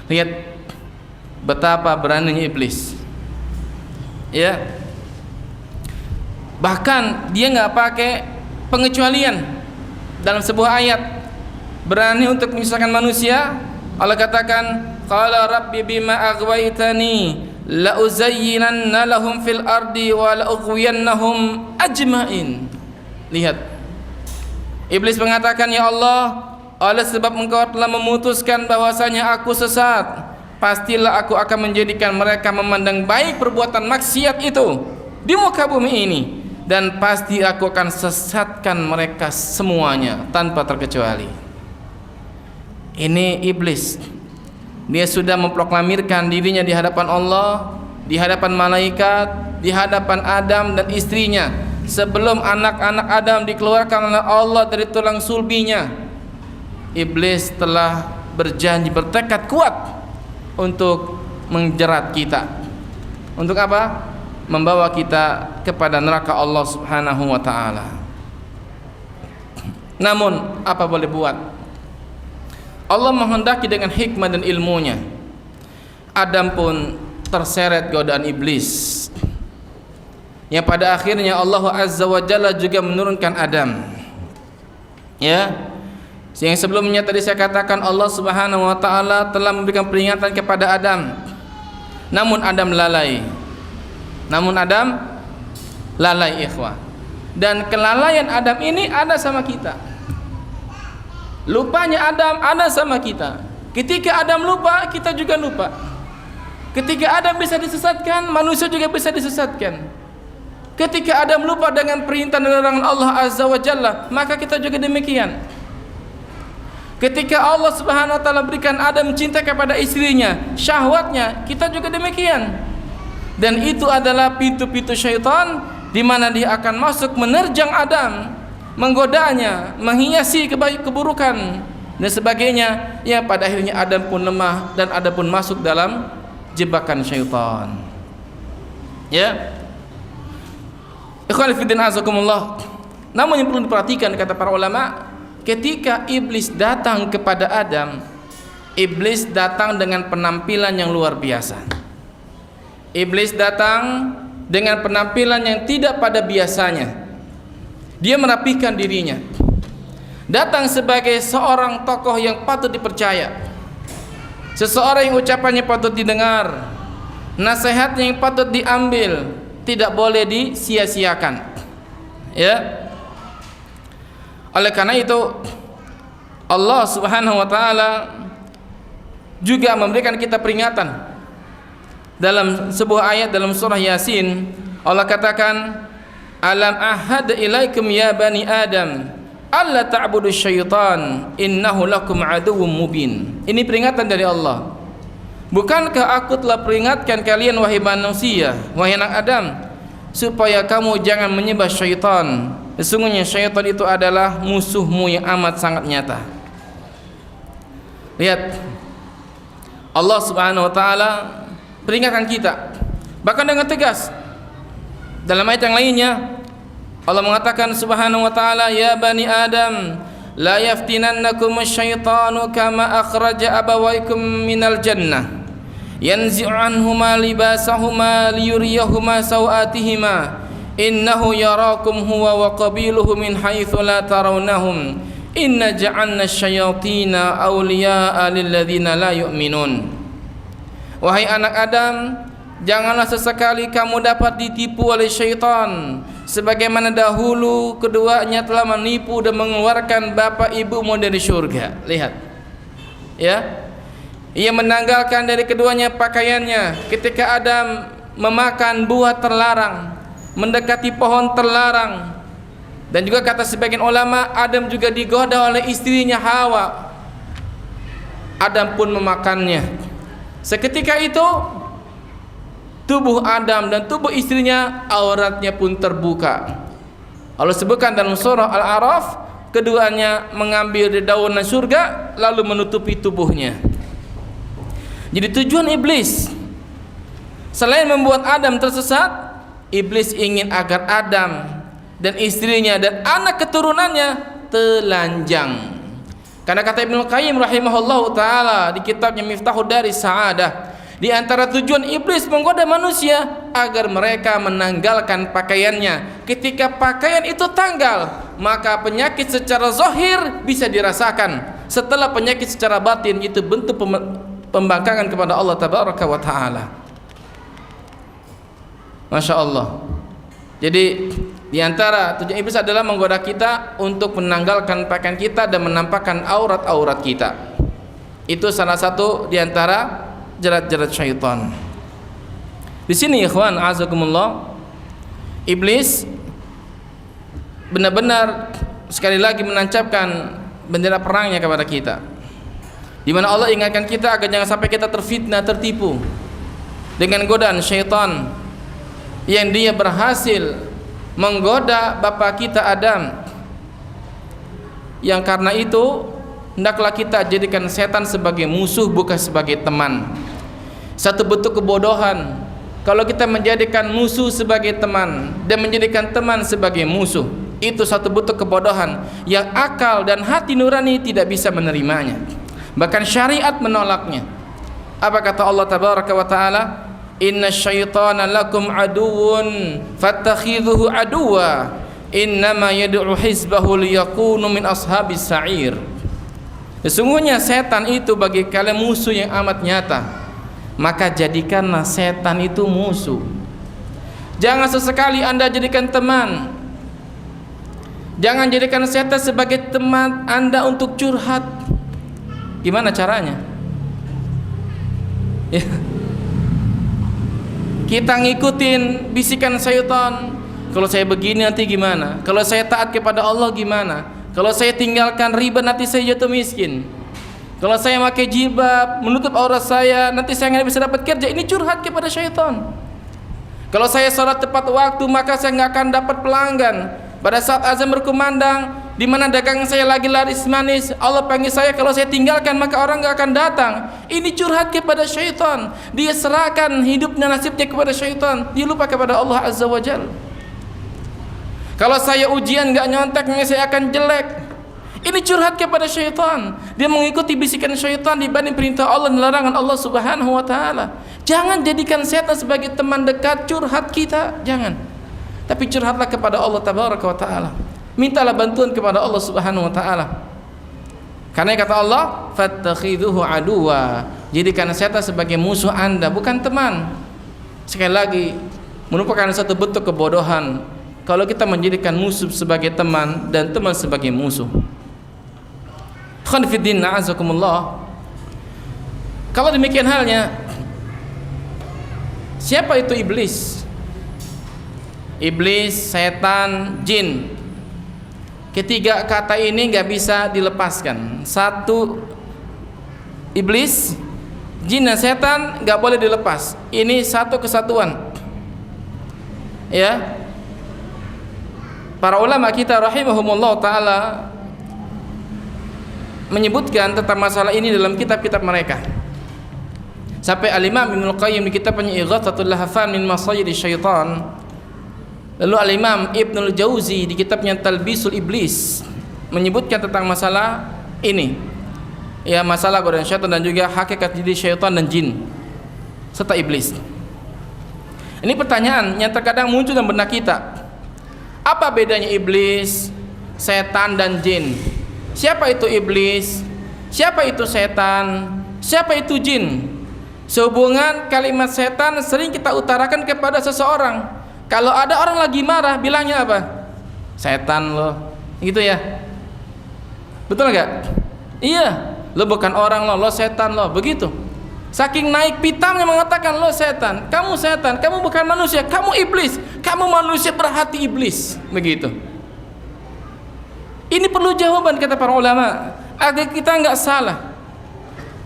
Lihat betapa beraninya iblis. Ya. Bahkan dia nggak pakai pengecualian dalam sebuah ayat, berani untuk menyusahkan manusia. Allah katakan, qala rabbi bima aghwaytani la uzayyinanna lahum fil ardi wa la ughwiyannahum ajmain. Lihat, iblis mengatakan, ya Allah, oleh sebab engkau telah memutuskan bahwasanya aku sesat, pastilah aku akan menjadikan mereka memandang baik perbuatan maksiat itu di muka bumi ini, dan pasti aku akan sesatkan mereka semuanya tanpa terkecuali. Ini iblis. Dia sudah memproklamirkan dirinya di hadapan Allah, di hadapan malaikat, di hadapan Adam dan istrinya. Sebelum anak-anak Adam dikeluarkan oleh Allah dari tulang sulbinya, iblis telah berjanji, bertekad kuat untuk menjerat kita. Untuk apa? Membawa kita kepada neraka Allah Subhanahu wa taala. Namun apa boleh buat? Allah menghendaki dengan hikmah dan ilmunya. Adam pun terseret godaan iblis, yang pada akhirnya Allah Azza wa Jalla juga menurunkan Adam. Ya, yang sebelumnya tadi saya katakan Allah Subhanahu wa taala telah memberikan peringatan kepada Adam. Namun Adam lalai. Ikhwah. Dan kelalaian Adam ini ada sama kita. Lupanya Adam ada sama kita. Ketika Adam lupa, kita juga lupa. Ketika Adam bisa disesatkan, manusia juga bisa disesatkan. Ketika Adam lupa dengan perintah dan larangan Allah Azza wa Jalla, maka kita juga demikian. Ketika Allah Subhanahu wa taala berikan Adam cinta kepada istrinya, syahwatnya, kita juga demikian. Dan itu adalah pintu-pintu syaitan di mana dia akan masuk menerjang Adam, menggodanya, menghiasi keburukan, dan sebagainya. Ya, pada akhirnya Adam pun lemah dan Adam pun masuk dalam jebakan syaitan. Ya, ikhwan fillah azakumullah. Namun yang perlu diperhatikan kata para ulama, ketika iblis datang kepada Adam, iblis datang dengan penampilan yang luar biasa. Iblis datang dengan penampilan yang tidak pada biasanya. Dia merapikan dirinya, datang sebagai seorang tokoh yang patut dipercaya, seseorang yang ucapannya patut didengar, nasihatnya yang patut diambil, tidak boleh disia-siakan. Ya, oleh karena itu Allah Subhanahu wa taala juga memberikan kita peringatan dalam sebuah ayat dalam surah Yasin. Allah katakan, alam ahad ilaikum ya bani adam alla ta'budu syaitan innahu lakum aduwwum mubin. Ini peringatan dari Allah. Bukankah aku telah peringatkan kalian wahai manusia, wahai anak Adam, supaya kamu jangan menyembah syaitan. Sesungguhnya syaitan itu adalah musuhmu yang amat sangat nyata. Lihat, Allah Subhanahu wa taala peringatkan kita bahkan dengan tegas. Dalam ayat yang lainnya Allah mengatakan Subhanahu wa taala, ya bani adam la yaftinannakum asyaitanu kama akhraja abawaykum minal jannah yanzi'u anhuma libasahuma liyuriyahuma sawatihima innahu yarakum huwa wa qabiluhu min haitsu la tarawnahum inna ja'alna asyayatina awliya'a lilladzina la yu'minun. Wahai anak Adam, janganlah sesekali kamu dapat ditipu oleh syaitan, sebagaimana dahulu keduanya telah menipu dan mengeluarkan bapak ibumu dari surga. Lihat, ya, ia menanggalkan dari keduanya pakaiannya ketika Adam memakan buah terlarang, mendekati pohon terlarang. Dan juga kata sebagian ulama, Adam juga digoda oleh istrinya Hawa. Adam pun memakannya. Seketika itu tubuh Adam dan tubuh istrinya auratnya pun terbuka. Allah sebutkan dalam surah Al-A'raf, keduanya mengambil dedaunan surga lalu menutupi tubuhnya. Jadi tujuan iblis selain membuat Adam tersesat, iblis ingin agar Adam dan istrinya dan anak keturunannya telanjang. Karena kata Ibnu Qayyim rahimahullahu taala di kitabnya Miftahud Daris Sa'adah, di antara tujuan iblis menggoda manusia agar mereka menanggalkan pakaiannya. Ketika pakaian itu tanggal, maka penyakit secara zahir bisa dirasakan. Setelah penyakit secara batin, itu bentuk pembangkangan kepada Allah tabaraka wa taala. Masya Allah. Jadi di antara tujuan iblis adalah menggoda kita untuk menanggalkan pakaian kita dan menampakkan aurat-aurat kita. Itu salah satu di antara jerat-jerat syaitan. Di sini ikhwan azakumullah, iblis benar-benar sekali lagi menancapkan bendera perangnya kepada kita, di mana Allah ingatkan kita agar jangan sampai kita terfitnah, tertipu dengan godaan syaitan yang dia berhasil menggoda bapak kita Adam. Yang karena itu hendaklah kita jadikan setan sebagai musuh, bukan sebagai teman. Satu bentuk kebodohan kalau kita menjadikan musuh sebagai teman dan menjadikan teman sebagai musuh. Itu satu bentuk kebodohan yang akal dan hati nurani tidak bisa menerimanya. Bahkan syariat menolaknya. Apa kata Allah tabaraka wa taala? Inna syaitana lakum aduwwun fattakhidhuhu aduwwa innama yad'u hizbahu liyakunu min ashabis sa'ir. Sesungguhnya setan itu bagi kalian musuh yang amat nyata, maka jadikanlah setan itu musuh. Jangan sesekali Anda jadikan teman. Jangan jadikan setan sebagai teman Anda untuk curhat. Gimana caranya? Ya. Kita ngikutin bisikan syaitan. Kalau saya begini nanti gimana? Kalau saya taat kepada Allah gimana? Kalau saya tinggalkan riba nanti saya jatuh miskin. Kalau saya pakai jilbab menutup aurat saya nanti saya nggak bisa dapat kerja. Ini curhat kepada syaitan. Kalau saya sholat tepat waktu maka saya nggak akan dapat pelanggan. Pada saat azan berkumandang di mana dagang saya lagi laris manis, Allah panggil saya, kalau saya tinggalkan maka orang gak akan datang. Ini curhat kepada syaitan. Dia serahkan hidupnya, nasibnya kepada syaitan. Dia lupa kepada Allah Azza wa Jalla. Kalau saya ujian gak nyontek, saya akan jelek. Ini curhat kepada syaitan. Dia mengikuti bisikan syaitan dibanding perintah Allah dan larangan Allah Subhanahu wa taala. Jangan jadikan setan sebagai teman dekat curhat kita, jangan. Tapi curhatlah kepada Allah Tabaraka wa taala. Mintalah bantuan kepada Allah Subhanahu wa taala. Karena kata Allah, fattakhidhuhu aduwa. Jadikan setan sebagai musuh Anda, bukan teman. Sekali lagi, merupakan satu bentuk kebodohan kalau kita menjadikan musuh sebagai teman dan teman sebagai musuh. Khonifuddin na'azakumullah. Kalau demikian halnya, siapa itu iblis? Iblis, setan, jin. Ketiga kata ini gak bisa dilepaskan. Satu, iblis, jin dan setan gak boleh dilepas. Ini satu kesatuan. Ya. Para ulama kita rahimahumullah ta'ala menyebutkan tentang masalah ini dalam kitab-kitab mereka. Sampai Al-Imam Ibnul Qayyim di kitabnya Ighathatul Lahfan min Masayyidi Syaitan, lalu Al-Imam Ibnul Jauzi di kitabnya Talbisul Iblis menyebutkan tentang masalah ini, ya, masalah godaan syaitan dan juga hakikat diri syaitan dan jin serta iblis. Ini pertanyaan yang terkadang muncul dalam benak kita. Apa bedanya iblis, setan dan jin? Siapa itu iblis? Siapa itu setan? Siapa itu jin? Sehubungan kalimat setan sering kita utarakan kepada seseorang. Kalau ada orang lagi marah, bilangnya apa? Setan lo, gitu ya. Betul nggak? Iya, lo bukan orang lo setan lo, begitu. Saking naik pitamnya mengatakan lo setan, kamu bukan manusia, kamu iblis, kamu manusia berhati iblis, begitu. Ini perlu jawaban kata para ulama agar kita nggak salah,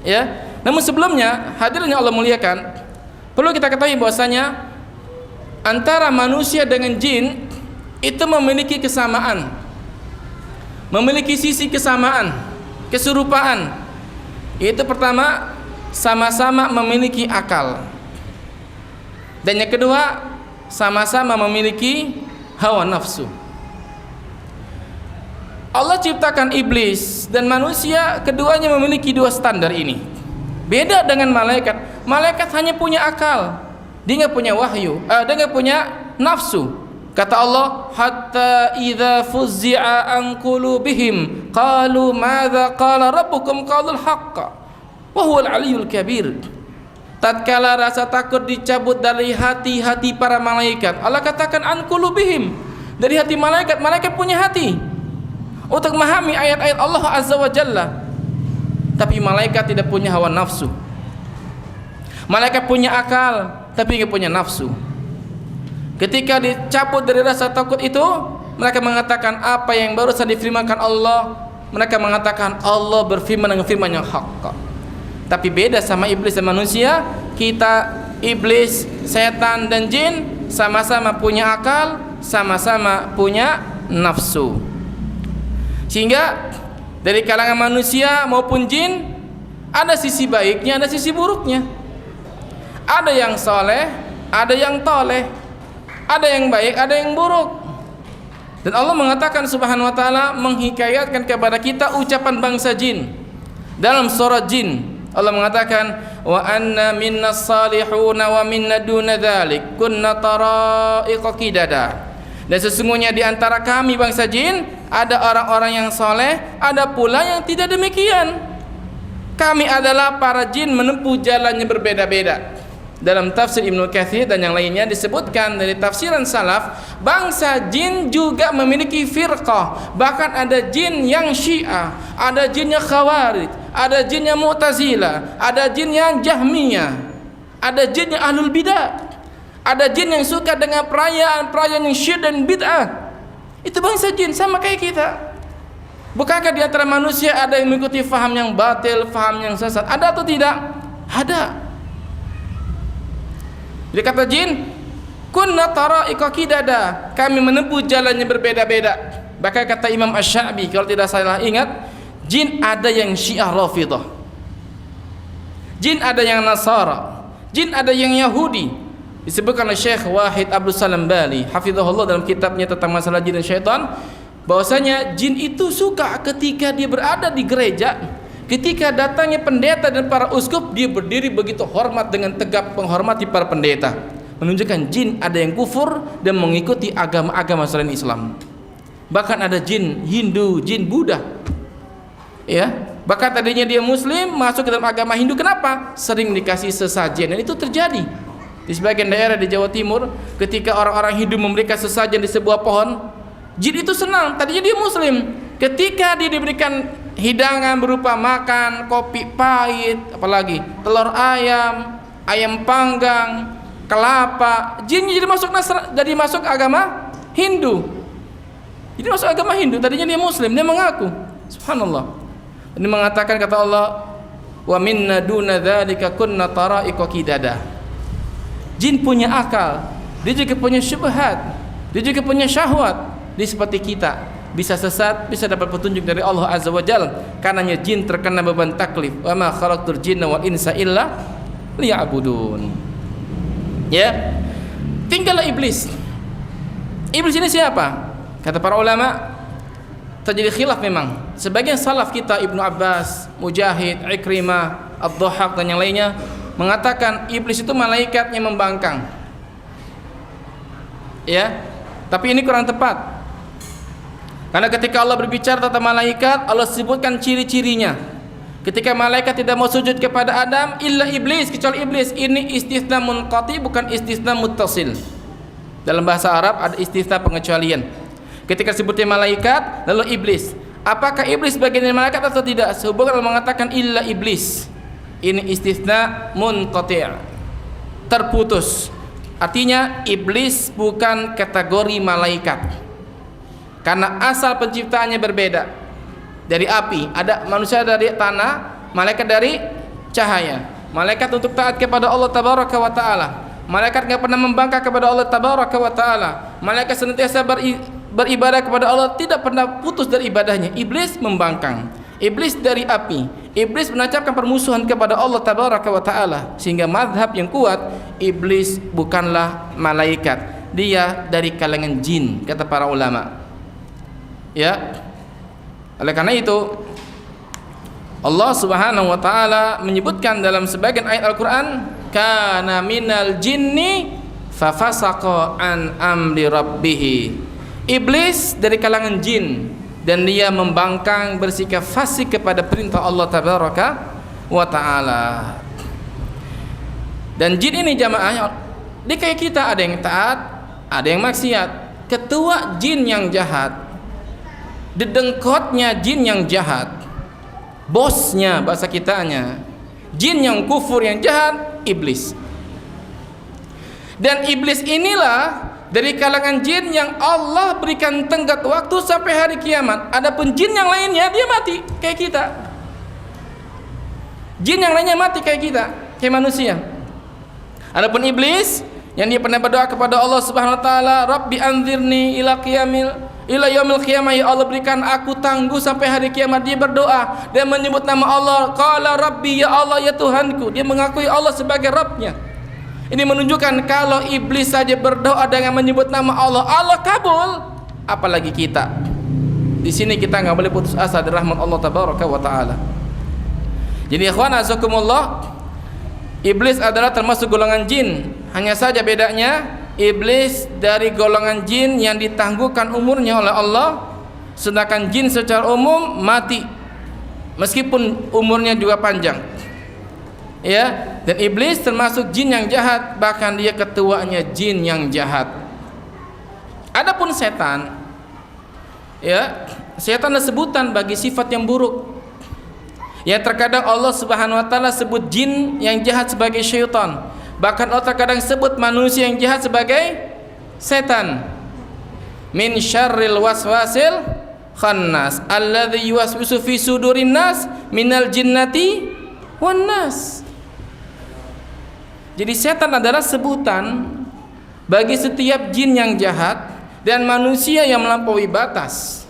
ya. Namun sebelumnya, hadirin yang Allah muliakan, perlu kita ketahui bahwasanya antara manusia dengan jin itu memiliki kesamaan, memiliki sisi kesamaan, keserupaan. Itu pertama, sama-sama memiliki akal, dan yang kedua, sama-sama memiliki hawa nafsu. Allah ciptakan iblis dan manusia, keduanya memiliki dua standar ini. Beda dengan malaikat. Malaikat hanya punya akal, dia nggak punya wahyu, dia nggak punya nafsu. Kata Allah, hatta idza fuzzi'a an qulubihim qalu madza qala rabbukum qalul haqqa wa huwal aliyyul kabir. Tatkala rasa takut dicabut dari hati-hati para malaikat, Allah katakan an qulubihim, dari hati malaikat. Malaikat punya hati untuk memahami ayat-ayat Allah Azza wa Jalla, tapi malaikat tidak punya hawa nafsu. Malaikat punya akal tapi nggak punya nafsu. Ketika dicabut dari rasa takut itu, mereka mengatakan apa yang barusan difirmankan Allah. Mereka mengatakan Allah berfirman dengan firman yang hak. Tapi beda sama iblis dan manusia. Kita, iblis, setan dan jin sama-sama punya akal, sama-sama punya nafsu. Sehingga dari kalangan manusia maupun jin ada sisi baiknya, ada sisi buruknya. Ada yang soleh, ada yang toleh, ada yang baik, ada yang buruk. Dan Allah mengatakan subhanahu wa ta'ala, menghikayatkan kepada kita ucapan bangsa jin dalam surah jin. Allah mengatakan, wa anna minna salihuna wa minna duna dhalik kunna tara'iqa qidada. Dan sesungguhnya di antara kami bangsa jin ada orang-orang yang soleh, ada pula yang tidak demikian. Kami adalah para jin menempuh jalan yang berbeda-beda. Dalam tafsir Ibnu Katsir dan yang lainnya disebutkan dari tafsiran salaf, bangsa jin juga memiliki firqah. Bahkan ada jin yang Syiah, ada jin yang Khawarij, ada jin yang Mu'tazilah, ada jin yang Jahmiyah, ada jin yang Ahlul Bidah, ada jin yang suka dengan perayaan-perayaan yang syirik dan bid'ah. Itu bangsa jin sama kayak kita. Bukankah di antara manusia ada yang mengikuti faham yang batil, faham yang sesat? Ada atau tidak? Ada. Jadi kata jin, kunna tara'iqa qidada, kami menempuh jalan yang berbeda-beda. Bahkan kata Imam Asy-Sya'bi kalau tidak salah ingat, jin ada yang Syiah Rafidhah, jin ada yang Nasara, jin ada yang Yahudi. Disebutkan oleh Syekh Wahid Abdul Salam Bali hafizahullah dalam kitabnya tentang masalah jin dan syaitan, bahwasanya jin itu suka ketika dia berada di gereja, ketika datangnya pendeta dan para uskup, dia berdiri begitu hormat dengan tegap menghormati para pendeta, menunjukkan jin ada yang kufur dan mengikuti agama-agama selain Islam. Bahkan ada jin Hindu, jin Buddha, ya, bahkan tadinya dia Muslim masuk ke dalam agama Hindu. Kenapa? Sering dikasih sesajen, dan itu terjadi di sebagian daerah di Jawa Timur. Ketika orang-orang Hindu memberikan sesajen di sebuah pohon, jin itu senang. Tadinya dia Muslim, ketika dia diberikan hidangan berupa makan, kopi pahit, apalagi telur ayam, ayam panggang, kelapa, jinnya jadi masuk agama Hindu. Jadi masuk agama Hindu. Tadinya dia Muslim, dia mengaku. Subhanallah. Ini mengatakan kata Allah, wa minna duna dzalika kunna tara'iqa qidada. Jin punya akal, dia juga punya syubhat, dia juga punya syahwat. Dia seperti kita, bisa sesat, bisa dapat petunjuk dari Allah Azza wa Jalla. Karenanya jin terkena beban taklif. Wa ma khalaqtul jinna wal insa illa liya'budun. Ya. Tinggallah iblis. Iblis ini siapa? Kata para ulama, terjadi khilaf memang. Sebagian salaf kita Ibnu Abbas, Mujahid, Ikrimah, Ad-Dhahhak dan yang lainnya mengatakan iblis itu malaikat yang membangkang. Ya. Tapi ini kurang tepat. Karena ketika Allah berbicara tentang malaikat, Allah sebutkan ciri-cirinya. Ketika malaikat tidak mau sujud kepada Adam, illa iblis, kecuali iblis. Ini istitsna munqati, bukan istitsna muttasil. Dalam bahasa Arab ada istitsna pengecualian. Ketika sebutnya malaikat, lalu iblis. Apakah iblis bagian dari malaikat atau tidak? Sehubungan Allah mengatakan illa iblis. Ini istitsna munqati', terputus. Artinya iblis bukan kategori malaikat. Karena asal penciptaannya berbeda. Dari api, ada manusia dari tanah, malaikat dari cahaya. Malaikat untuk taat kepada Allah tabaraka wa taala. Malaikat enggak pernah membangkang kepada Allah tabaraka wa taala. Malaikat senantiasa beribadah kepada Allah, tidak pernah putus dari ibadahnya. Iblis membangkang. Iblis dari api. Iblis menancapkan permusuhan kepada Allah tabaraka wa taala. Sehingga mazhab yang kuat, iblis bukanlah malaikat. Dia dari kalangan jin, kata para ulama. Ya. Oleh karena itu Allah Subhanahu wa taala menyebutkan dalam sebagian ayat Al-Qur'an, kana minal jinni fafasaqa an amri rabbih. Iblis dari kalangan jin dan dia membangkang, bersikap fasik kepada perintah Allah tabaraka wa taala. Dan jin ini jamaah, dia kayak kita, ada yang taat, ada yang maksiat. Ketua jin yang jahat, dedengkotnya jin yang jahat, bosnya bahasa kitanya, jin yang kufur yang jahat, iblis. Dan iblis inilah dari kalangan jin yang Allah berikan tenggat waktu sampai hari kiamat. Adapun jin yang lainnya dia mati kayak kita. Jin yang lainnya mati kayak kita, kayak manusia. Adapun iblis yang dia pernah berdoa kepada Allah Subhanahu wa taala, Rabbi anzirni ila yaumil qiyamah, ya Allah berikan aku tangguh sampai hari kiamat. Dia berdoa dan menyebut nama Allah. Qala Rabbi, ya Allah ya Tuhanku. Dia mengakui Allah sebagai Rabbnya. Ini menunjukkan kalau iblis saja berdoa dengan menyebut nama Allah, Allah kabul. Apalagi kita. Di sini kita nggak boleh putus asa dari rahmat Allah tabaraka wa taala. Jadi ikhwan azakumullah, iblis adalah termasuk golongan jin. Hanya saja bedanya, iblis dari golongan jin yang ditangguhkan umurnya oleh Allah, sedangkan jin secara umum mati meskipun umurnya juga panjang. Ya, dan iblis termasuk jin yang jahat, bahkan dia ketuanya jin yang jahat. Adapun setan, ya, setan adalah sebutan bagi sifat yang buruk. Ya, terkadang Allah Subhanahu wa taala sebut jin yang jahat sebagai syaitan. Bahkan Allah terkadang sebut manusia yang jahat sebagai setan. Min syarril waswasil khannas alladzi yuwaswisu fi sudurin nas minal jinnati wan nas. Jadi setan adalah sebutan bagi setiap jin yang jahat dan manusia yang melampaui batas.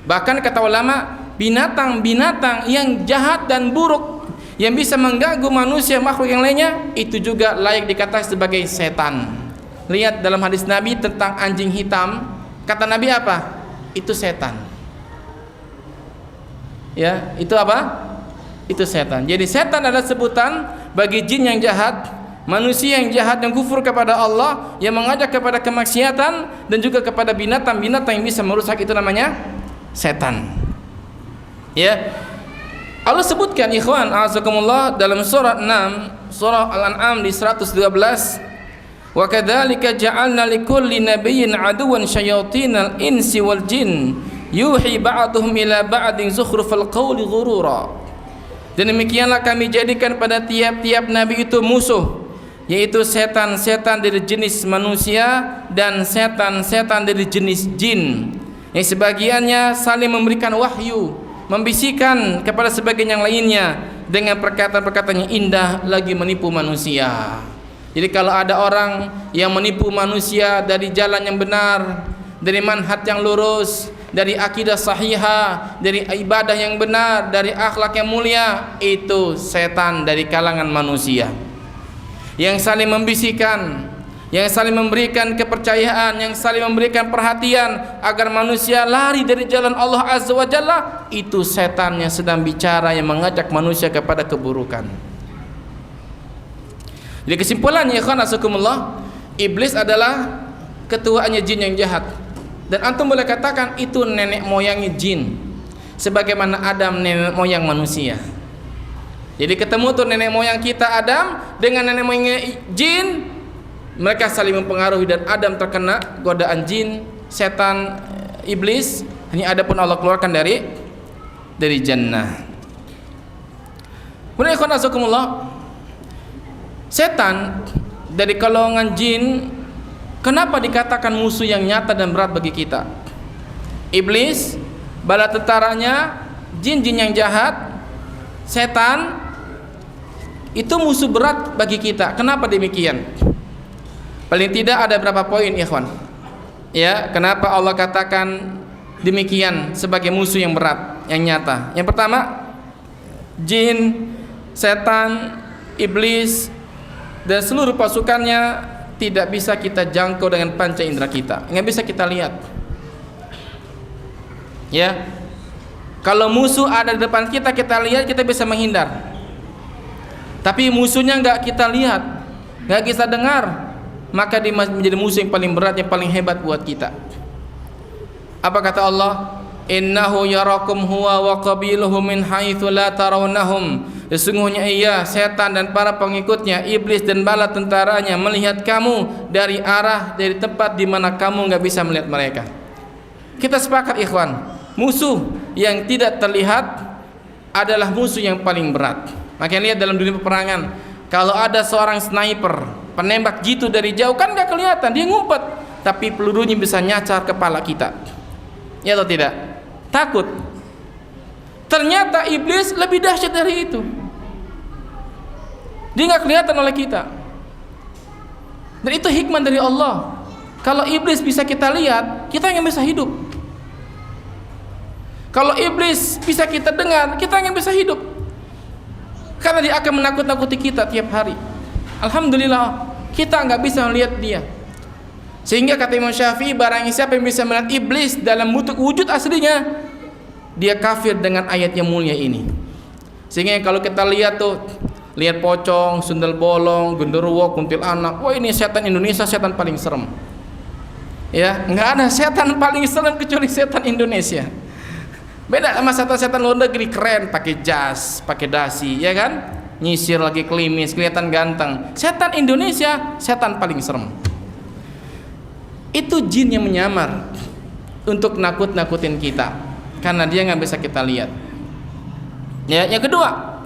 Bahkan kata ulama, binatang-binatang yang jahat dan buruk yang bisa mengganggu manusia, makhluk yang lainnya, itu juga layak dikatakan sebagai setan. Lihat dalam hadis Nabi tentang anjing hitam, kata Nabi apa? Itu setan. Ya, itu apa? Itu setan. Jadi setan adalah sebutan bagi jin yang jahat, manusia yang jahat, yang kufur kepada Allah, yang mengajak kepada kemaksiatan, dan juga kepada binatang-binatang yang bisa merusak, itu namanya setan. Ya, Allah sebutkan ikhwan a'azakumullah dalam surah 6, surah Al-An'am di 112, wa kadzalika ja'alna likulli nabiyyin aduwan syayatinal insi wal jin yuhi ba'duhum ila ba'din zukhrufal qawli ghurura. Dan demikianlah kami jadikan pada tiap-tiap nabi itu musuh, yaitu setan-setan dari jenis manusia dan setan-setan dari jenis jin, yang sebagiannya saling memberikan wahyu, membisikkan kepada sebagian yang lainnya dengan perkataan-perkataan yang indah lagi menipu manusia. Jadi kalau ada orang yang menipu manusia dari jalan yang benar, dari manhaj yang lurus, dari akidah sahihah, dari ibadah yang benar, dari akhlak yang mulia, itu setan dari kalangan manusia yang saling membisikkan, yang saling memberikan kepercayaan, yang saling memberikan perhatian agar manusia lari dari jalan Allah Azza wa Jalla. Itu setan yang sedang bicara, yang mengajak manusia kepada keburukan. Jadi kesimpulannya, ikhwan asukumullah, iblis adalah ketuanya jin yang jahat. Dan antum boleh katakan itu nenek moyangnya jin, sebagaimana Adam nenek moyang manusia. Jadi ketemu tuh nenek moyang kita Adam dengan nenek moyangnya jin, mereka saling mempengaruhi dan Adam terkena godaan jin, setan, iblis. Hanya adapun Allah keluarkan dari jannah. Kemudian ikhwan azakumullah, setan dari golongan jin, kenapa dikatakan musuh yang nyata dan berat bagi kita? Iblis, bala tentaranya, jin-jin yang jahat, setan, itu musuh berat bagi kita. Kenapa demikian? Paling tidak ada berapa poin, ikhwan. Ya, kenapa Allah katakan demikian sebagai musuh yang berat, yang nyata? Yang pertama, jin, setan, iblis dan seluruh pasukannya tidak bisa kita jangkau dengan panca indera kita, nggak bisa kita lihat. Ya, kalau musuh ada di depan kita, kita lihat, kita bisa menghindar. Tapi musuhnya nggak kita lihat, nggak kita dengar, maka dia menjadi musuh yang paling berat, yang paling hebat buat kita. Apa kata Allah? Innahu yarakum huwa wa qabiluhu min haitsu la tarawnahum. Sesungguhnya ia, setan dan para pengikutnya, iblis dan bala tentaranya, melihat kamu dari tempat di mana kamu nggak bisa melihat mereka. Kita sepakat ikhwan, musuh yang tidak terlihat adalah musuh yang paling berat. Makanya lihat dalam dunia peperangan, kalau ada seorang sniper, penembak jitu dari jauh, kan nggak kelihatan, dia ngumpet, tapi pelurunya bisa nyasar kepala kita. Ya atau tidak? Takut. Ternyata iblis lebih dahsyat dari itu. Dia nggak kelihatan oleh kita. Dan itu hikmah dari Allah. Kalau iblis bisa kita lihat, kita yang bisa hidup. Kalau iblis bisa kita dengar, kita yang bisa hidup. Karena dia akan menakut-nakuti kita tiap hari. Alhamdulillah, kita nggak bisa melihat dia. Sehingga kata Imam Syafi'i, barang siapa yang bisa melihat iblis dalam wujud aslinya, dia kafir dengan ayat yang mulia ini. Sehingga kalau kita lihat tuh, lihat pocong, sundel bolong, genderuwo, kuntilanak, wah ini setan Indonesia, setan paling serem. Ya, nggak ada setan paling serem kecuali setan Indonesia. Beda sama setan-setan luar negeri, keren, pakai jas, pakai dasi, ya kan? Nyisir lagi klimis, kelihatan ganteng. Setan Indonesia, setan paling serem. Itu jin yang menyamar untuk nakut-nakutin kita, karena dia nggak bisa kita lihat. Ya, yang kedua,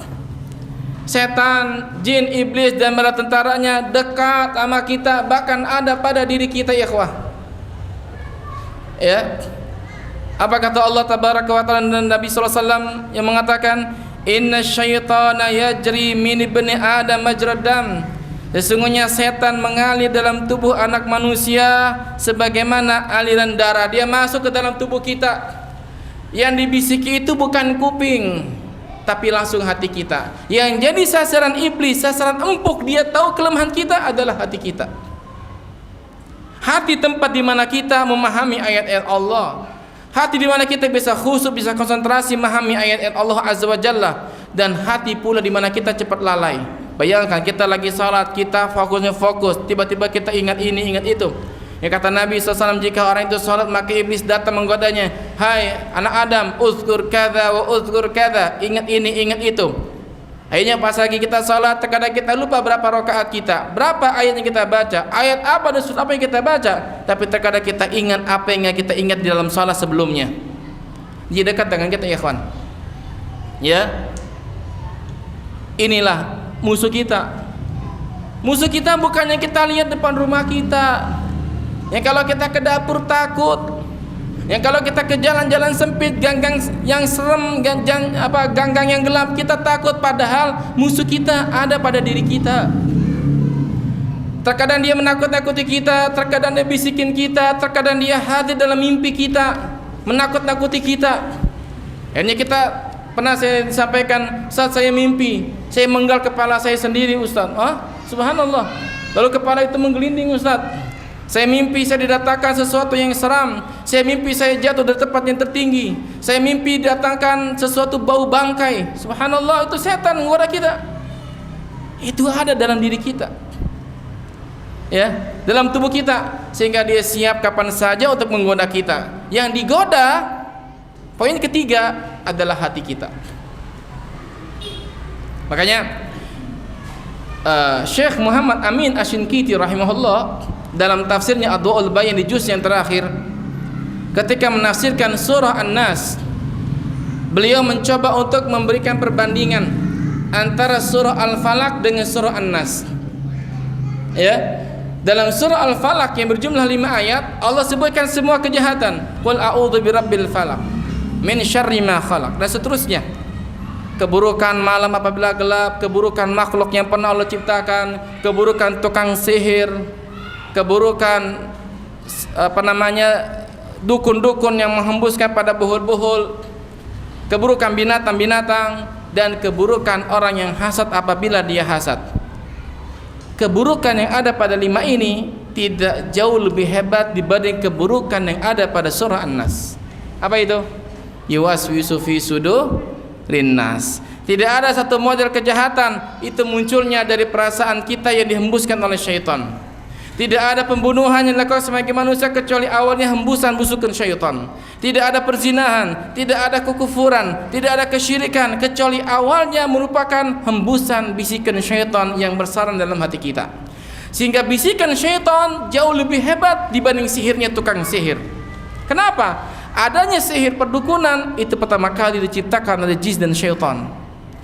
setan, jin, iblis dan bala tentaranya dekat sama kita, bahkan ada pada diri kita, ya ikhwah. Ya. Apa kata Allah tabaraka wa taala dan Nabi sallallahu alaihi wasallam yang mengatakan, inna syaitana yajri min ibni adam majrad dam. Sesungguhnya setan mengalir dalam tubuh anak manusia sebagaimana aliran darah. Dia masuk ke dalam tubuh kita. Yang dibisiki itu bukan kuping, tapi langsung hati kita. Yang jadi sasaran iblis, sasaran empuk, dia tahu kelemahan kita adalah hati kita. Hati tempat di mana kita memahami ayat-ayat Allah. Hati di mana kita bisa khusyuk, bisa konsentrasi memahami ayat-ayat Allah Azza wa Jalla. Dan hati pula di mana kita cepat lalai. Bayangkan kita lagi salat, kita fokus, tiba-tiba kita ingat ini, ingat itu. Ya kata Nabi SAW, jika orang itu salat maka iblis datang menggodanya. Hai anak Adam, uzkur kadza wa uzkur kadza, ingat ini, ingat itu. Akhirnya pas lagi kita salat, terkadang kita lupa berapa rakaat kita, berapa ayat yang kita baca, ayat apa dan surat apa yang kita baca. Tapi terkadang kita ingat apa yang kita ingat di dalam salat sebelumnya. Jadi dekat dengan kita ya ikhwan. Ya, inilah musuh kita. Musuh kita bukannya kita lihat depan rumah kita. Yang kalau kita ke dapur takut. Yang kalau kita ke jalan-jalan sempit, gang-gang yang serem, gang-gang yang gelap, kita takut, padahal musuh kita ada pada diri kita. Terkadang dia menakut-nakuti kita, terkadang dia bisikin kita, terkadang dia hadir dalam mimpi kita, menakut-nakuti kita. Akhirnya kita pernah saya sampaikan, saat saya mimpi, saya menggal kepala saya sendiri, Ustaz. Subhanallah. Lalu kepala itu menggelinding, Ustaz. Saya mimpi saya didatangkan sesuatu yang seram. Saya mimpi saya jatuh dari tempat yang tertinggi. Saya mimpi datangkan sesuatu bau bangkai. Subhanallah, itu setan menggoda kita. Itu ada dalam diri kita. Ya, dalam tubuh kita, sehingga dia siap kapan saja untuk menggoda kita. Yang digoda, poin ketiga adalah hati kita. Makanya Syekh Muhammad Amin Asy-Shinqiti rahimahullah dalam tafsirnya Adwaul Bayan di juz yang terakhir, ketika menafsirkan surah An-Nas, beliau mencoba untuk memberikan perbandingan antara surah Al-Falaq dengan surah An-Nas. Ya, dalam surah Al-Falaq yang berjumlah 5 ayat, Allah sebutkan semua kejahatan. Qul a'udzu birabbil falaq min syarri ma khalaq, dan seterusnya. Keburukan malam apabila gelap, keburukan makhluk yang pernah Allah ciptakan, keburukan tukang sihir, keburukan dukun-dukun yang menghembuskan pada buhul-buhul, keburukan binatang-binatang, dan keburukan orang yang hasad apabila dia hasad. Keburukan yang ada pada 5 ini tidak jauh lebih hebat dibanding keburukan yang ada pada surah An-Nas. Apa itu? Yuwaswisu fi sudurin nas. Tidak ada satu model kejahatan itu munculnya dari perasaan kita yang dihembuskan oleh syaitan. Tidak ada pembunuhan yang dilakukan sebagai manusia kecuali awalnya hembusan busukan syaitan. Tidak ada perzinahan, tidak ada kekufuran, tidak ada kesyirikan kecuali awalnya merupakan hembusan bisikan syaitan yang bersarang dalam hati kita. Sehingga bisikan syaitan jauh lebih hebat dibanding sihirnya tukang sihir. Kenapa? Adanya sihir perdukunan itu pertama kali diciptakan oleh jin dan syaitan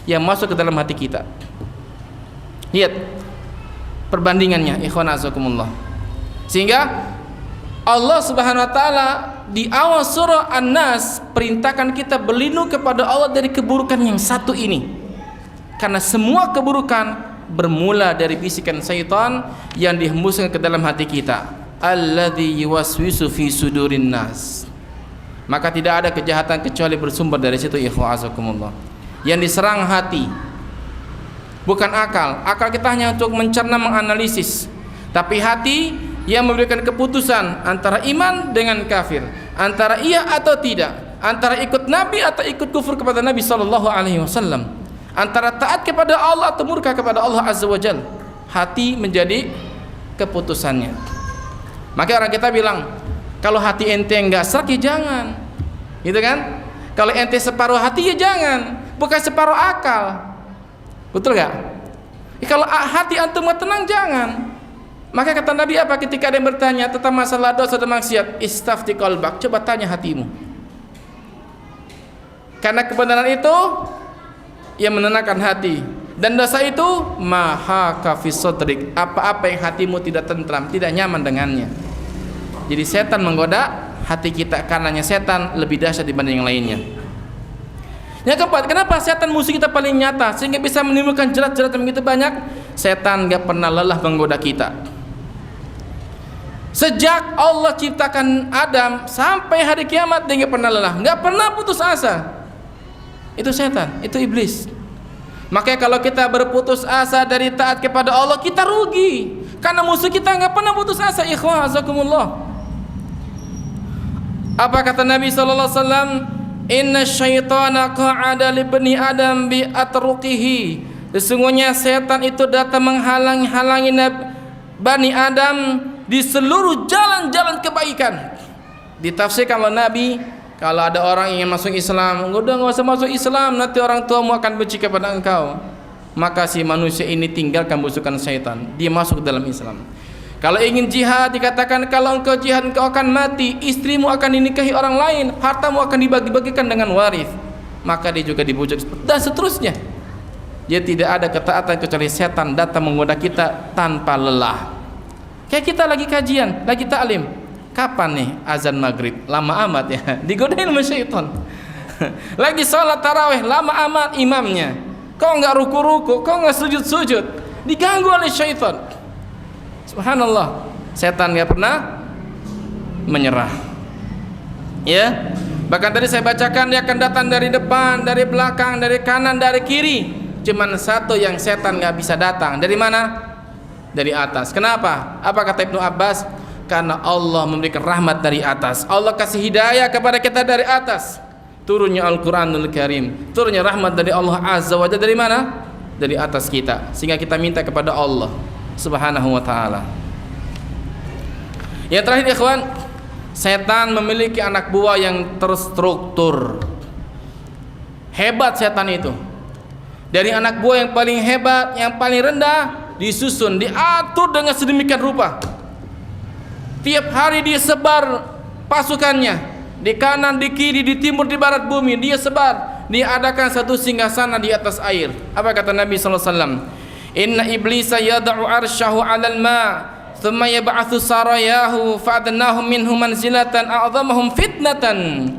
yang masuk ke dalam hati kita. Lihat perbandingannya, ikhwan azakumullah. Sehingga Allah Subhanahu wa taala di awal surah An-Nas perintahkan kita berlindung kepada Allah dari keburukan yang satu ini. Karena semua keburukan bermula dari bisikan syaitan yang dihembuskan ke dalam hati kita. Alladzi yuwaswisu fi sudurin nas. Maka tidak ada kejahatan kecuali bersumber dari situ, ikhwan azakumullah. Yang diserang hati, bukan akal. Akal kita hanya untuk mencerna, menganalisis. Tapi hati yang memberikan keputusan antara iman dengan kafir, antara iya atau tidak, antara ikut Nabi atau ikut kufur kepada Nabi sallallahu alaihi wasallam, antara taat kepada Allah atau murka kepada Allah azza wajalla. Hati menjadi keputusannya. Maka orang kita bilang, kalau hati ente enggak serak ya jangan. Gitu kan? Kalau ente separuh hati ya jangan, bukan separuh akal. Betul gak? Kalau hati antum gak tenang jangan. Maka kata Nabi apa ketika ada yang bertanya tentang masalah dosa dan maksiat? Istafti qalbak, coba tanya hatimu. Karena kebenaran itu yang menenangkan hati, dan dosa itu maha kafis sodrik, apa-apa yang hatimu tidak tentram, tidak nyaman dengannya. Jadi setan menggoda hati kita, karenanya setan lebih dahsyat dibanding yang lainnya. Yang keempat, kenapa setan musuh kita paling nyata sehingga bisa menimbulkan jerat-jerat yang begitu banyak? Setan gak pernah lelah menggoda kita. Sejak Allah ciptakan Adam sampai hari kiamat dia nggak pernah lelah, nggak pernah putus asa. Itu setan, itu iblis. Makanya kalau kita berputus asa dari taat kepada Allah, kita rugi. Karena musuh kita nggak pernah putus asa. Ikhwah azakumullah. Apa kata Nabi sallallahu alaihi wasallam? Inna syaitana qa'ada li bani Adam bi atruqihi. Sesungguhnya setan itu datang menghalang-halangi Bani Adam di seluruh jalan-jalan kebaikan. Ditafsirkan oleh Nabi, kalau ada orang yang masuk Islam, udah nggak usah masuk Islam, nanti orang tuamu akan benci kepada engkau. Maka si manusia ini tinggalkan busukan syaitan, dia masuk dalam Islam. Kalau ingin jihad, dikatakan kalau engkau jihad engkau akan mati, istrimu akan dinikahi orang lain, hartamu akan dibagi-bagikan dengan waris. Maka dia juga dibujuk dan seterusnya. Dia tidak ada ketaatan kecuali setan datang menggoda kita tanpa lelah. Kayak kita lagi kajian, lagi taklim. Kapan nih azan maghrib? Lama amat ya. Digodain sama syaitan. Lagi sholat tarawih, lama amat imamnya. Kau nggak ruku-ruku, kau nggak sujud-sujud. Diganggu oleh syaitan. Subhanallah. Setan nggak pernah menyerah. Ya. Bahkan tadi saya bacakan dia akan datang dari depan, dari belakang, dari kanan, dari kiri. Cuman satu yang setan nggak bisa datang. Dari mana? Dari atas. Kenapa? Apa kata Ibnu Abbas? Karena Allah memberikan rahmat dari atas. Allah kasih hidayah kepada kita dari atas. Turunnya Al-Quranul Karim, turunnya rahmat dari Allah Azza wa Jalla. Dari mana? Dari atas kita. Sehingga kita minta kepada Allah Subhanahu wa ta'ala. Yang terakhir ikhwan, setan memiliki anak buah yang terstruktur. Hebat setan itu. Dari anak buah yang paling hebat, yang paling rendah, disusun, diatur dengan sedemikian rupa. Tiap hari dia sebar pasukannya, di kanan, di kiri, di timur, di barat bumi. Dia sebar, dia adakan satu singgasana di atas air. Apa kata Nabi sallallahu alaihi wasallam? Inna iblisa yad'u arsyahu 'alal ma', thumma yab'atsu sarayahu fa'adnahum minhum manzilatan a'dhamahum fitnatan.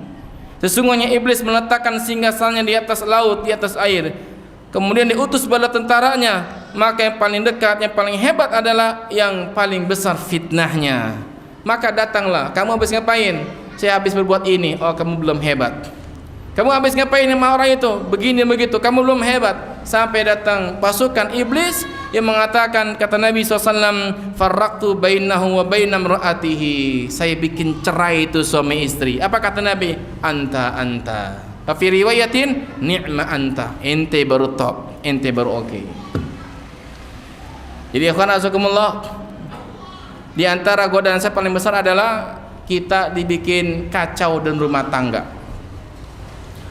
Sesungguhnya iblis meletakkan singgasananya di atas laut, di atas air. Kemudian diutus bala tentaranya, maka yang paling dekat, yang paling hebat adalah yang paling besar fitnahnya. Maka datanglah, kamu habis ngapain? Saya habis berbuat ini. Oh, kamu belum hebat. Kamu habis ngapain sama orang itu? Begini begitu, kamu belum hebat. Sampai datang pasukan iblis yang mengatakan, kata Nabi SAW, farraqtu bainahu wa baina imra'atihi. Saya bikin cerai itu suami istri. Apa kata Nabi? Anta. Fi riwayatin ni'ma anta, ente baru top, ente baru oke. Jadi ikhwan azakumullah, di antara godaan saya paling besar adalah kita dibikin kacau dan rumah tangga.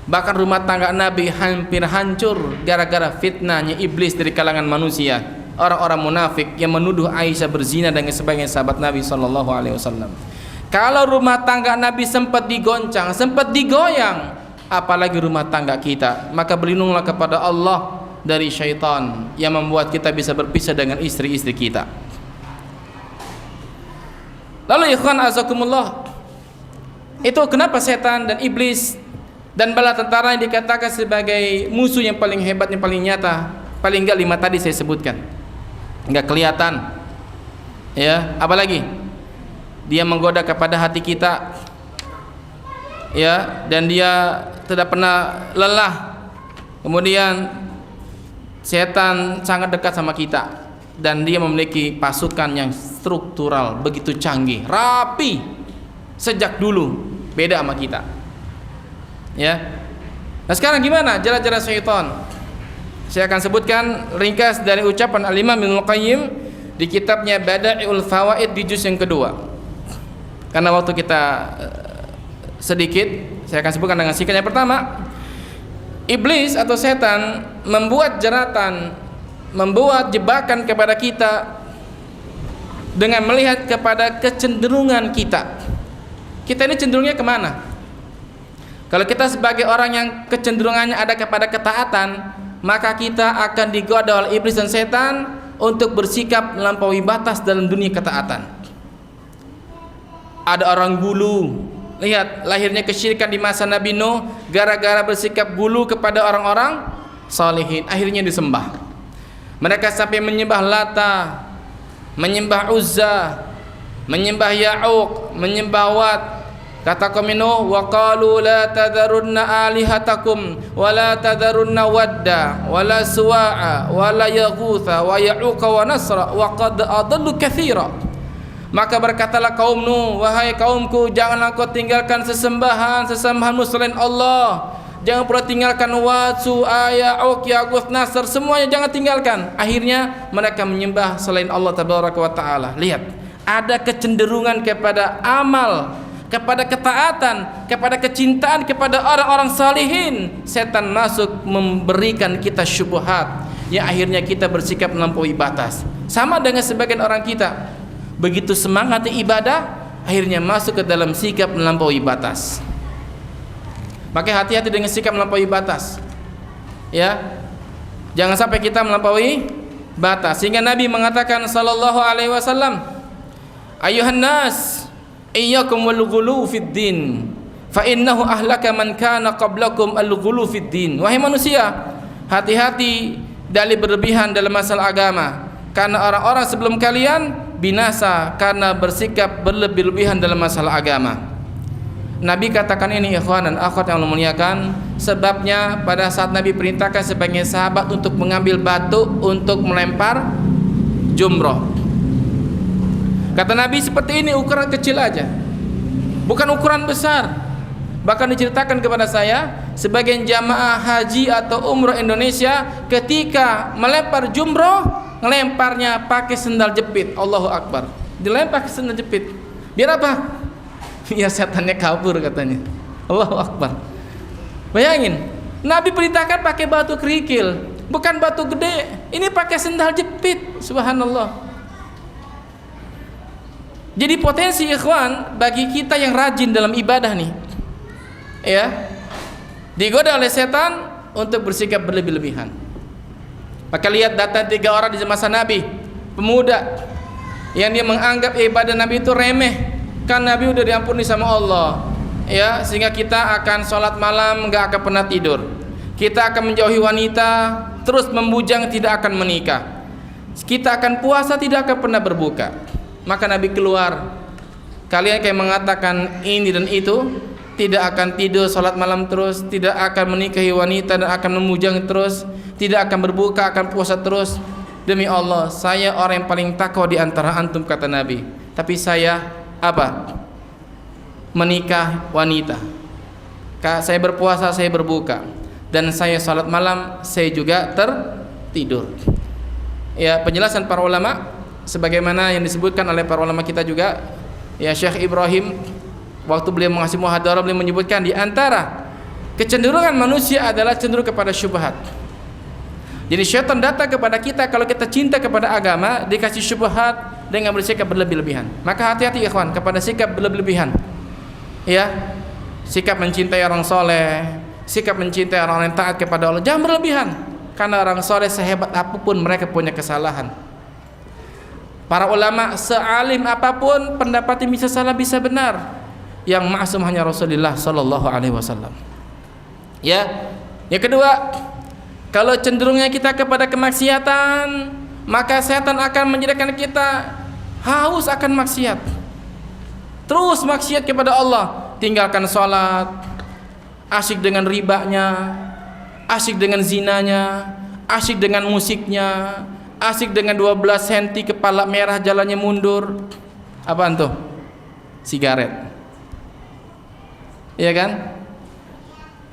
Bahkan rumah tangga Nabi hampir hancur gara-gara fitnahnya iblis dari kalangan manusia, orang-orang munafik yang menuduh Aisyah berzina dengan sebagian sahabat Nabi sallallahu alaihi wasallam. Kalau rumah tangga Nabi sempat digoncang, sempat digoyang, apalagi rumah tangga kita. Maka berlindunglah kepada Allah dari syaitan yang membuat kita bisa berpisah dengan istri-istri kita. Lalu ikhwan azakumullah, itu kenapa setan dan iblis dan bala tentara yang dikatakan sebagai musuh yang paling hebat, yang paling nyata? Paling enggak 5 tadi saya sebutkan, enggak kelihatan ya. Apalagi dia menggoda kepada hati kita ya, dan dia tidak pernah lelah. Kemudian setan sangat dekat sama kita dan dia memiliki pasukan yang struktural, begitu canggih, rapi sejak dulu, beda sama kita ya. Nah sekarang gimana jalan-jalan syaitan? Saya akan sebutkan ringkas dari ucapan Al-Imam Ibnu Qayyim di kitabnya Bada'iul Fawaid di juz yang kedua. Karena waktu kita sedikit, saya akan sebutkan dengan singkat. Yang pertama, iblis atau setan membuat jeratan, membuat jebakan kepada kita dengan melihat kepada kecenderungan kita. Kita ini cenderungnya kemana? Kalau kita sebagai orang yang kecenderungannya ada kepada ketaatan, maka kita akan digoda oleh iblis dan setan untuk bersikap melampaui batas dalam dunia ketaatan. Ada orang gulu. Lihat lahirnya kesyirikan di masa Nabi Nuh gara-gara bersikap gulu kepada orang-orang salihin, akhirnya disembah. Mereka sampai menyembah Lata, menyembah Uzza, menyembah Ya'uq, menyembah Wat. Kata kaum Nuh, wa qalu la tadharunna alihatakum wa la tadharunna wadda wa la suwa'a wa la yaghutha wa ya'uqa wa nasra wa qad adallu katsira. Maka berkatalah kaum Nuh, wahai kaumku, janganlah kau tinggalkan sesembahan-sesembahanmu selain Allah. Jangan pula tinggalkan Wat, Su'a, Ya'uq, Yaghutha, Nasr, semuanya jangan tinggalkan. Akhirnya mereka menyembah selain Allah tabaraka wa taala. Lihat, ada kecenderungan kepada amal, kepada ketaatan, kepada kecintaan kepada orang-orang salihin. Setan masuk memberikan kita syubhat yang akhirnya kita bersikap melampaui batas. Sama dengan sebagian orang kita, begitu semangat ibadah, akhirnya masuk ke dalam sikap melampaui batas. Maka hati-hati dengan sikap melampaui batas, ya, jangan sampai kita melampaui batas. Sehingga Nabi mengatakan sallallahu alaihi wasallam, ayuhan nas, iyyakum wal ghulu fid din, fa innahu ahlaka man kana qablakum al ghulu fid din. Wahai manusia, hati-hati dari berlebihan dalam masalah agama, karena orang-orang sebelum kalian binasa karena bersikap berlebih-lebihan dalam masalah agama. Nabi katakan ini ikhwan dan akhwat yang Allah muliakan, sebabnya pada saat Nabi perintahkan sebagai sahabat untuk mengambil batu untuk melempar jumroh, kata Nabi, seperti ini ukuran kecil aja, bukan ukuran besar. Bahkan diceritakan kepada saya, sebagian jamaah haji atau umroh Indonesia ketika melempar jumroh, ngelemparnya pakai sendal jepit. Allahu Akbar, dilempar pakai sendal jepit. Biar apa? Ya setannya kabur katanya. Allahu Akbar. Bayangin, Nabi perintahkan pakai batu kerikil, bukan batu gede. Ini pakai sendal jepit. Subhanallah. Jadi potensi ikhwan bagi kita yang rajin dalam ibadah nih, ya, digoda oleh setan untuk bersikap berlebih-lebihan. Maka lihat datang 3 orang di masa Nabi, pemuda yang dia menganggap ibadah Nabi itu remeh. Kan Nabi udah diampuni sama Allah, ya, sehingga kita akan sholat malam nggak akan pernah tidur, kita akan menjauhi wanita, terus membujang, tidak akan menikah, kita akan puasa, tidak akan pernah berbuka. Maka Nabi keluar, kalian kayak mengatakan ini dan itu, tidak akan tidur, sholat malam terus, tidak akan menikahi wanita dan akan memujang terus, tidak akan berbuka, akan puasa terus. Demi Allah, saya orang yang paling takwa di antara antum, kata Nabi. Tapi saya apa? Menikah wanita. Saya berpuasa, saya berbuka, dan saya salat malam, saya juga tertidur. Ya, penjelasan para ulama sebagaimana yang disebutkan oleh para ulama kita juga, ya, Syekh Ibrahim waktu beliau mengasih muhadarah, beliau menyebutkan di antara kecenderungan manusia adalah cenderung kepada syubhat. Jadi syaitan datang kepada kita kalau kita cinta kepada agama, dikasih syubhat dengan bersikap berlebih-lebihan. Maka hati-hati ikhwan kepada sikap berlebih-lebihan, ya, sikap mencintai orang soleh, sikap mencintai orang yang taat kepada Allah, jangan berlebihan. Karena orang soleh sehebat apapun mereka punya kesalahan. Para ulama sealim apapun pendapatnya bisa salah bisa benar. Yang maksum hanya Rasulullah sallallahu alaihi wasallam. Ya. Yang kedua, kalau cenderungnya kita kepada kemaksiatan, maka setan akan menjadikan kita haus akan maksiat. Terus maksiat kepada Allah, tinggalkan sholat, asyik dengan ribanya, asyik dengan zinanya, asyik dengan musiknya, asyik dengan 12 cm kepala merah jalannya mundur. Apaan tuh? Sigaret. Iya kan?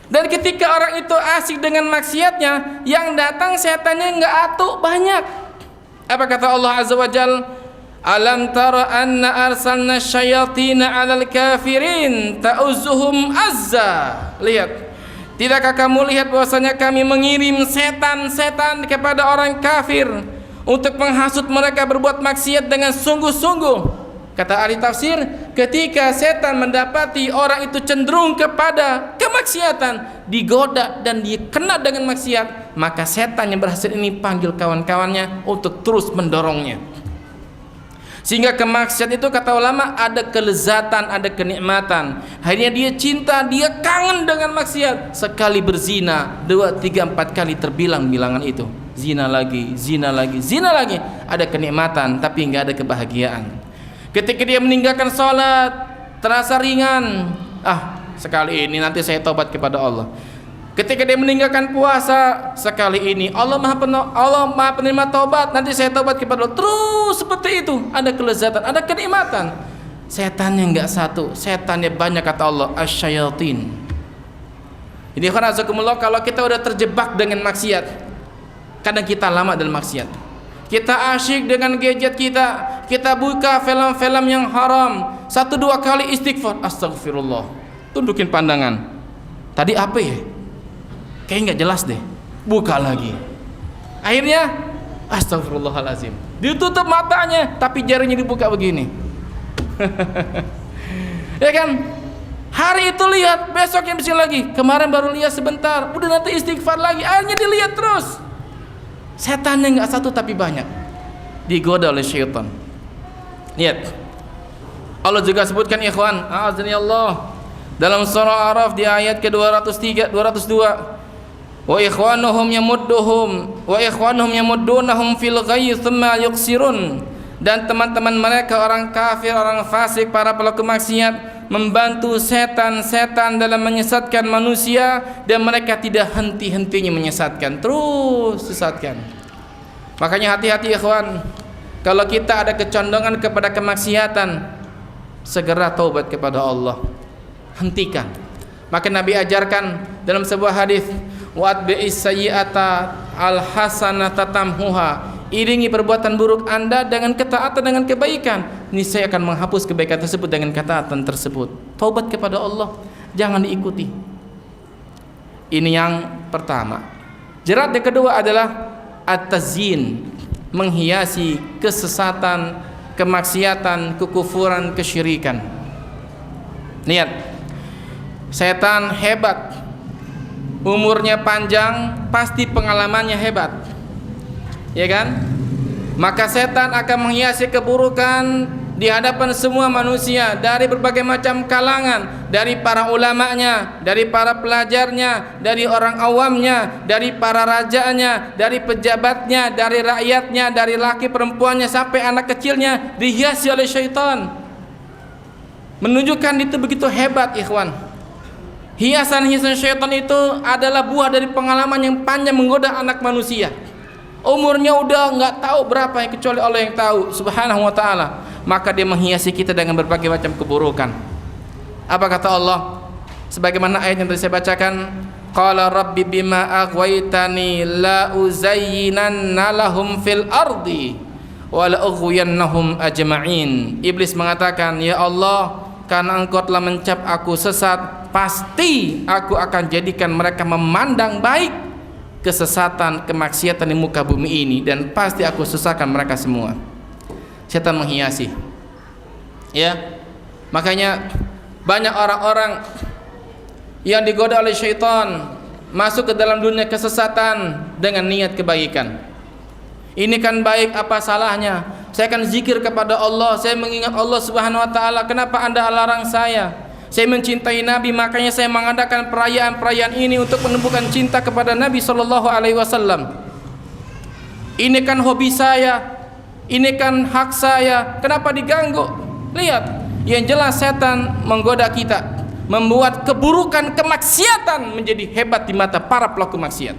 Dan ketika orang itu asik dengan maksiatnya, yang datang setannya enggak atuk banyak. Apa kata Allah Azza wa Jal? Alam tara anna arsalna syayatina 'alal kafirin ta'uzuhum azza. Lihat, tidakkah kamu lihat bahwasanya kami mengirim setan-setan kepada orang kafir untuk menghasut mereka berbuat maksiat dengan sungguh-sungguh. Kata ahli tafsir, ketika setan mendapati orang itu cenderung kepada kemaksiatan, digoda dan dia kena dengan maksiat, maka setan yang berhasil ini panggil kawan-kawannya untuk terus mendorongnya. Sehingga kemaksiat itu kata ulama ada kelezatan, ada kenikmatan. Akhirnya dia cinta, dia kangen dengan maksiat. Sekali berzina, 2, 3, 4 kali terbilang bilangan itu. Zina lagi, zina lagi, zina lagi. Ada kenikmatan tapi enggak ada kebahagiaan. Ketika dia meninggalkan salat terasa ringan, sekali ini nanti saya tobat kepada Allah. Ketika dia meninggalkan puasa, sekali ini Allah Maha penerima taubat, nanti saya taubat kepada Allah. Terus seperti itu, ada kelezatan, ada kenikmatan. Setannya enggak satu, setannya banyak, kata Allah, asyayatin. Jadi azakumullah, kalau kita udah terjebak dengan maksiat, kadang kita lama dalam maksiat, kita asyik dengan gadget kita buka film-film yang haram, 1-2 kali istighfar, astagfirullah, tundukin pandangan, tadi apa ya? Kayaknya nggak jelas deh, buka lagi, akhirnya astagfirullahalazim, ditutup matanya tapi jarinya dibuka begini. Ya kan, hari itu lihat, besoknya bisa lagi, kemarin baru lihat sebentar, udah nanti istighfar lagi, akhirnya dilihat terus. Setannya nggak satu tapi banyak, digoda oleh syaitan. Lihat, Allah juga sebutkan ikhwan, a'azanillah, dalam surah Araf di ayat ke-203, 202, wa ikhwanuhum yamuddunahum fil ghayyi thumma yuqsirun, dan teman-teman mereka orang kafir, orang fasik, para pelaku maksiat membantu setan-setan dalam menyesatkan manusia, dan mereka tidak henti-hentinya menyesatkan, terus sesatkan. Makanya hati-hati ikhwan, kalau kita ada kecondongan kepada kemaksiatan, segera taubat kepada Allah, hentikan. Maka Nabi ajarkan dalam sebuah hadis, wa'atbi'is sayyi'ata al-hasanata tamhuha, iringi perbuatan buruk Anda dengan ketaatan, dengan kebaikan, niscaya akan menghapus kebaikan tersebut dengan ketaatan tersebut. Taubat kepada Allah, jangan diikuti. Ini yang pertama. Jerat yang kedua adalah at-tazyin, menghiasi kesesatan, kemaksiatan, kekufuran, kesyirikan. Lihat, setan hebat, umurnya panjang, pasti pengalamannya hebat, ya kan? Maka setan akan menghiasi keburukan di hadapan semua manusia, dari berbagai macam kalangan, dari para ulamanya, dari para pelajarnya, dari orang awamnya, dari para rajanya, dari pejabatnya, dari rakyatnya, dari laki perempuannya sampai anak kecilnya, dihiasi oleh syaitan. Menunjukkan itu begitu hebat ikhwan. Hiasan-hiasan syaitan itu adalah buah dari pengalaman yang panjang menggoda anak manusia. Umurnya udah nggak tahu berapa, yang kecuali Allah yang tahu subhanahu wa ta'ala. Maka dia menghiasi kita dengan berbagai macam keburukan. Apa kata Allah? Sebagaimana ayat yang tadi saya bacakan, qala rabbi bima aghwaytani la uzayyinanna lahum fil ardi wa la ughwiyannahum ajma'in. Iblis mengatakan, ya Allah, karena engkau telah mencap aku sesat, pasti aku akan jadikan mereka memandang baik kesesatan, kemaksiatan di muka bumi ini, dan pasti aku susahkan mereka semua. Setan menghiasi, ya. Makanya banyak orang-orang yang digoda oleh syaitan masuk ke dalam dunia kesesatan dengan niat kebaikan. Ini kan baik, apa salahnya? Saya akan zikir kepada Allah, saya mengingat Allah subhanahu wa ta'ala. Kenapa Anda larang saya? Saya mencintai Nabi, makanya saya mengadakan perayaan-perayaan ini untuk menumbuhkan cinta kepada Nabi SAW. Ini kan hobi saya, ini kan hak saya, kenapa diganggu? Lihat, yang jelas setan menggoda kita, membuat keburukan, kemaksiatan menjadi hebat di mata para pelaku maksiat.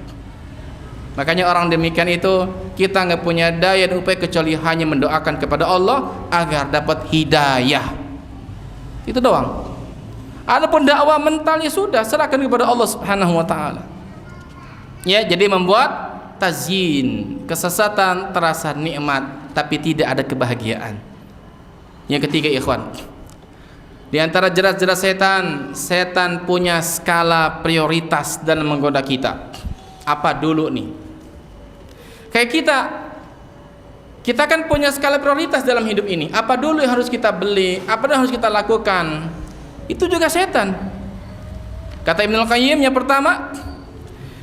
Makanya orang demikian itu kita nggak punya daya dan upaya kecuali hanya mendoakan kepada Allah agar dapat hidayah. Itu doang. Adapun dakwah mentalnya sudah serahkan kepada Allah Subhanahu wa taala. Ya, jadi membuat tazyin, kesesatan terasa nikmat tapi tidak ada kebahagiaan. Yang ketiga ikhwan, di antara jerat-jerat setan, setan punya skala prioritas dalam menggoda kita. Apa dulu nih? Kayak kita kan punya skala prioritas dalam hidup ini. Apa dulu yang harus kita beli? Apa yang harus kita lakukan? Itu juga setan. Kata Ibnu Qayyim, yang pertama,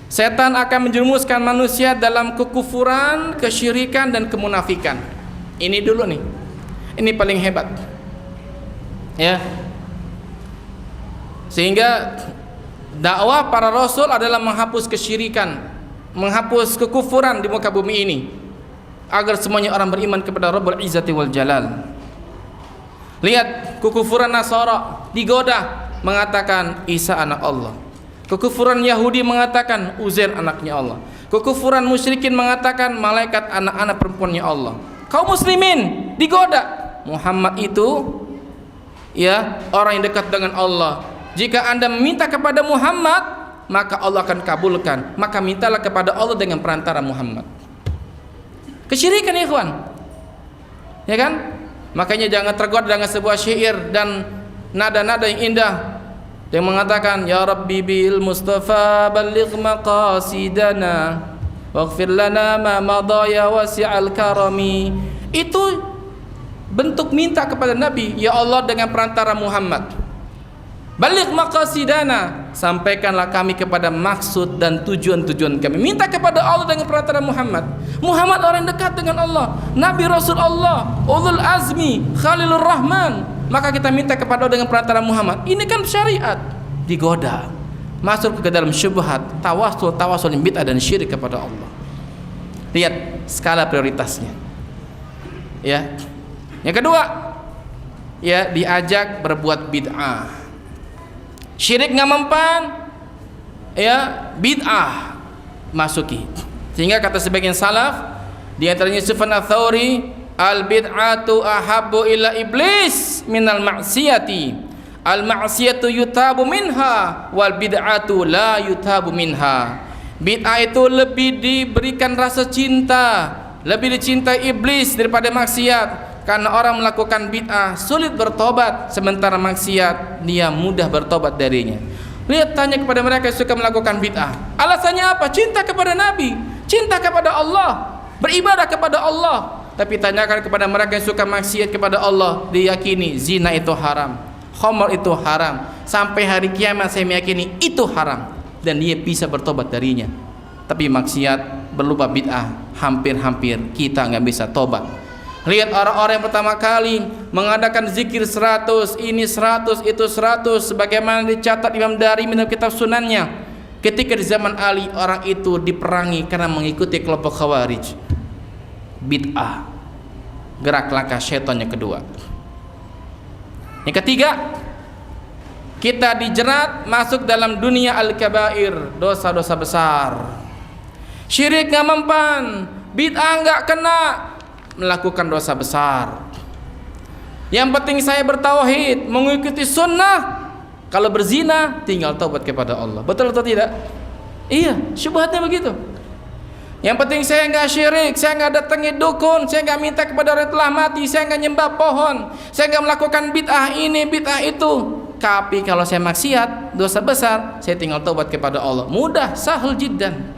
setan akan menjerumuskan manusia dalam kekufuran, kesyirikan, dan kemunafikan. Ini dulu nih, ini paling hebat, ya. Sehingga dakwah para rasul adalah menghapus kesyirikan, menghapus kekufuran di muka bumi ini, agar semuanya orang beriman kepada Rabbul Izzati wal Jalal. Lihat kekufuran Nasara digoda mengatakan Isa anak Allah. Kekufuran Yahudi mengatakan Uzair anaknya Allah. Kekufuran musyrikin mengatakan malaikat anak-anak perempuannya Allah. Kaum muslimin digoda Muhammad itu ya orang yang dekat dengan Allah. Jika Anda meminta kepada Muhammad, maka Allah akan kabulkan. Maka mintalah kepada Allah dengan perantara Muhammad. Kesyirikan ya ikhwan. Ya kan? Makanya jangan tergoda dengan sebuah syair dan nada-nada yang indah yang mengatakan ya Rabbi bil Mustafa balligh maqasidana waghfir lana ma madha ya wasi'al karami. Itu bentuk minta kepada Nabi, ya Allah dengan perantara Muhammad. Balligh maqasidana, sampaikanlah kami kepada maksud dan tujuan-tujuan kami. Minta kepada Allah dengan perantara Muhammad. Muhammad orang yang dekat dengan Allah, Nabi Rasul Allah, Ulul Azmi, Khalilur Rahman. Maka kita minta kepada Allah dengan perantara Muhammad. Ini kan syariat. Digoda, masuk ke dalam syubhat, tawasul yang bid'ah dan syirik kepada Allah. Lihat skala prioritasnya. Ya. Yang kedua, ya diajak berbuat bid'ah. Syirik nggak mempan, ya bid'ah masuki. Sehingga kata sebagian salaf, di antaranya Sufyan Ats-Tsauri, al bid'atu ahabbu ila iblis minal ma'siyati. Al ma'siyatu yutabu minha wal bid'atu la yutabu minha. Bid'ah itu lebih diberikan rasa cinta, lebih dicintai iblis daripada maksiat. Karena orang melakukan bid'ah sulit bertobat, sementara maksiat dia mudah bertobat darinya. Lihat, tanya kepada mereka yang suka melakukan bid'ah, alasannya apa? Cinta kepada Nabi, cinta kepada Allah, beribadah kepada Allah. Tapi tanyakan kepada mereka yang suka maksiat kepada Allah, diyakini zina itu haram, khamr itu haram, sampai hari kiamat saya meyakini itu haram, dan dia bisa bertobat darinya. Tapi maksiat berupa bid'ah hampir-hampir kita nggak bisa tobat. Lihat orang-orang yang pertama kali mengadakan zikir 100, ini 100, itu 100, sebagaimana dicatat Imam Darimi dalam kitab sunannya. Ketika di zaman Ali, orang itu diperangi karena mengikuti kelompok Khawarij. Bid'ah, gerak langkah syaitan yang kedua. Yang ketiga, kita dijerat masuk dalam dunia al-kabair, dosa-dosa besar. Syirik nggak mempan, bid'ah nggak kena, melakukan dosa besar. Yang penting saya bertauhid, mengikuti sunnah. Kalau berzina tinggal taubat kepada Allah. Betul atau tidak? Iya, syubhatnya begitu. Yang penting saya nggak syirik, saya nggak datangi dukun, saya nggak minta kepada orang yang telah mati, saya nggak nyembah pohon, saya nggak melakukan bid'ah ini, bid'ah itu. Tapi kalau saya maksiat, dosa besar, saya tinggal taubat kepada Allah. Mudah, sahul jiddan.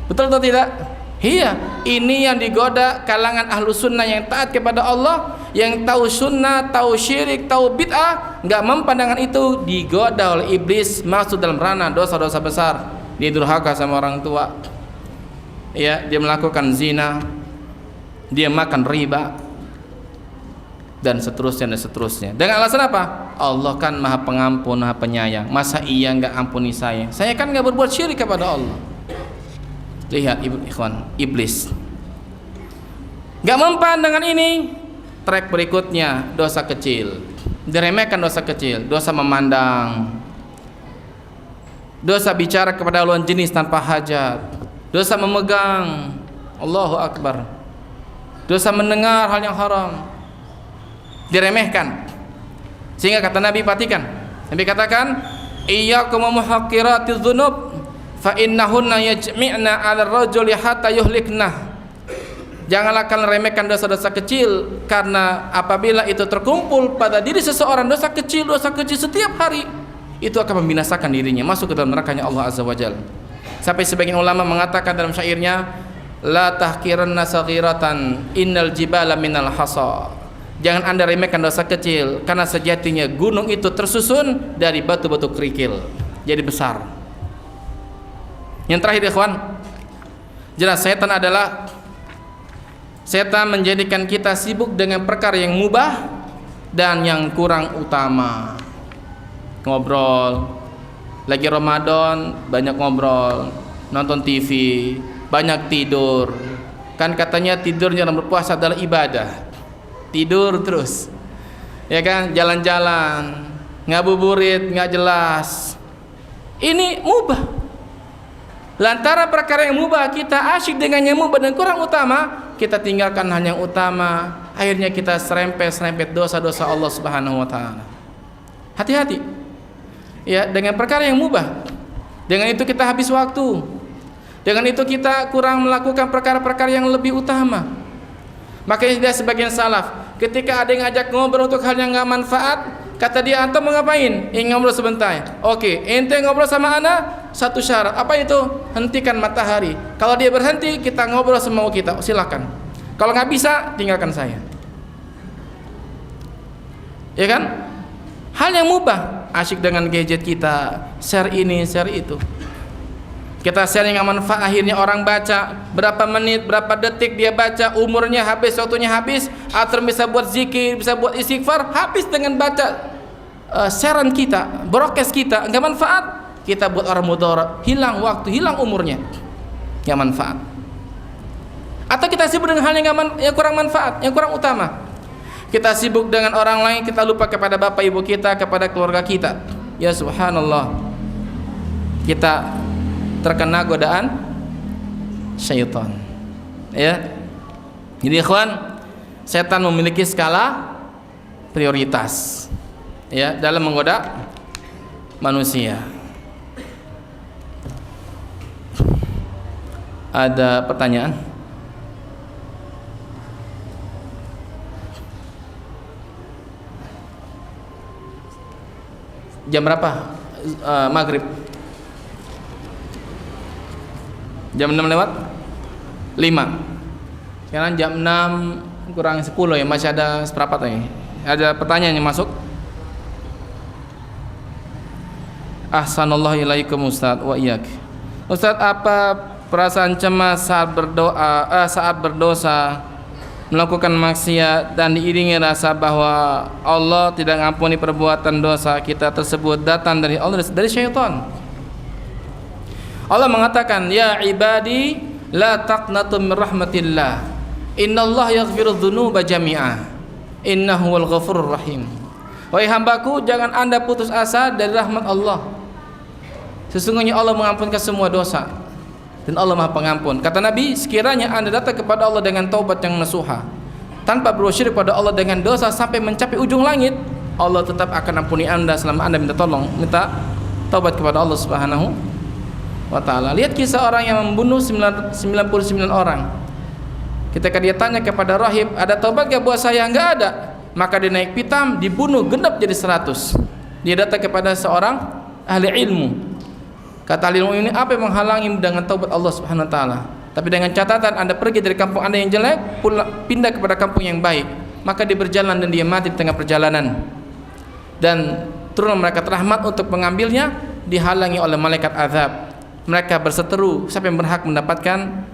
Betul atau tidak? Iya, ini yang digoda kalangan ahlu sunnah yang taat kepada Allah, yang tahu sunnah, tahu syirik, tahu bid'ah, nggak memandangkan itu, digoda oleh iblis masuk dalam ranah dosa-dosa besar. Dia durhaka sama orang tua, ya, dia melakukan zina, dia makan riba, dan seterusnya dan seterusnya. Dengan alasan apa? Allah kan maha pengampun, maha penyayang. Masa iya nggak ampuni saya? Saya kan nggak berbuat syirik kepada Allah. Lihat ikhwan, iblis gak mempan dengan ini. Track berikutnya, dosa kecil, diremehkan dosa kecil, dosa memandang, dosa bicara kepada lawan jenis tanpa hajat, dosa memegang, Allahu Akbar, dosa mendengar hal yang haram, diremehkan. Sehingga kata Nabi, perhatikan, Nabi katakan, iyyakum wa muhaqqiratiz dzunub fa innahunna yajmi'na 'ala ar-rajuli hatta yuhliknah. Janganlah kalian remehkan dosa-dosa kecil, karena apabila itu terkumpul pada diri seseorang, dosa kecil setiap hari, itu akan membinasakan dirinya, masuk ke dalam nerakanya Allah Azza wa Jalla. Sampai sebagian ulama mengatakan dalam syairnya, la tahqiranna saghiratan innal jibala minal hasa. Jangan Anda remehkan dosa kecil, karena sejatinya gunung itu tersusun dari batu-batu kerikil, jadi besar. Yang terakhir ikhwan, jelas setan menjadikan kita sibuk dengan perkara yang mubah dan yang kurang utama. Ngobrol, lagi Ramadan banyak ngobrol, nonton TV, banyak tidur. Kan katanya tidurnya orang berpuasa adalah ibadah. Tidur terus. ya kan, jalan-jalan, ngabuburit nggak jelas. Ini mubah. Lantaran perkara yang mubah kita asyik dengan yang mubah dan kurang utama, kita tinggalkan hal yang utama. Akhirnya kita serempet dosa-dosa Allah Subhanahu wa taala. Hati-hati. Ya, dengan perkara yang mubah. Dengan itu kita habis waktu. Dengan itu kita kurang melakukan perkara-perkara yang lebih utama. Makanya dia sebagian salaf, ketika ada yang ngajak ngobrol untuk hal yang enggak manfaat, kata dia, antum mau ngapain? Ingin ngobrol sebentar. Oke, ente ngobrol sama ana, satu syarat. Apa itu? Hentikan matahari. Kalau dia berhenti, kita ngobrol semau kita. Silakan. Kalau nggak bisa, tinggalkan saya. Ya kan? Hal yang mubah, asyik dengan gadget kita, share ini, share itu. Kita share yang manfaat, akhirnya orang baca berapa menit, berapa detik dia baca, umurnya habis, waktunya habis, atau bisa buat zikir, bisa buat istighfar, habis dengan baca sharean kita, broadcast kita, enggak manfaat. Kita buat orang mudarat, hilang waktu, hilang umurnya, enggak manfaat. Atau kita sibuk dengan hal yang kurang manfaat, yang kurang utama. Kita sibuk dengan orang lain, kita lupa kepada bapak ibu kita, kepada keluarga kita. Ya subhanallah, kita terkena godaan syaitan. Ya. Jadi ikhwan, setan memiliki skala prioritas ya dalam menggoda manusia. Ada pertanyaan? Jam berapa? Maghrib. Jam 6 lewat 5. Sekarang jam 6 kurang 10 ya, masih ada seperempat lagi. Ada pertanyaan yang masuk? Ahsanallahu ilaikum Ustaz wa iyyak. Ustaz, apa perasaan cemas saat berdoa, saat berdosa, melakukan maksiat dan diiringi rasa bahwa Allah tidak mengampuni perbuatan dosa kita tersebut datang dari Allah, dari syaitan? Allah mengatakan, ya ibadi la taqnatu min rahmatillah, innallaha yaghfiru dzunuba jami'a, innahu wal ghafurur rahim. Wahai hambaku, jangan anda putus asa dari rahmat Allah. Sesungguhnya Allah mengampunkan semua dosa dan Allah Maha Pengampun. Kata Nabi, sekiranya anda datang kepada Allah dengan taubat yang nasuha, tanpa bersyirik pada Allah dengan dosa sampai mencapai ujung langit, Allah tetap akan ampuni anda selama anda minta taubat kepada Allah Subhanahu wa ta'ala. Lihat kisah orang yang membunuh 99 orang. Ketika dia tanya kepada rahib, ada taubat gak buat saya? Enggak ada. Maka dia naik pitam, dibunuh genap jadi 100. Dia datang kepada seorang ahli ilmu. Kata ahli ilmu ini, apa yang menghalangi dengan taubat Allah Subhanahu wa ta'ala? Tapi dengan catatan, anda pergi dari kampung anda yang jelek, pindah kepada kampung yang baik. Maka dia berjalan dan dia mati di tengah perjalanan. Dan turun mereka rahmat untuk mengambilnya, dihalangi oleh malaikat azab. Mereka berseteru, siapa yang berhak mendapatkan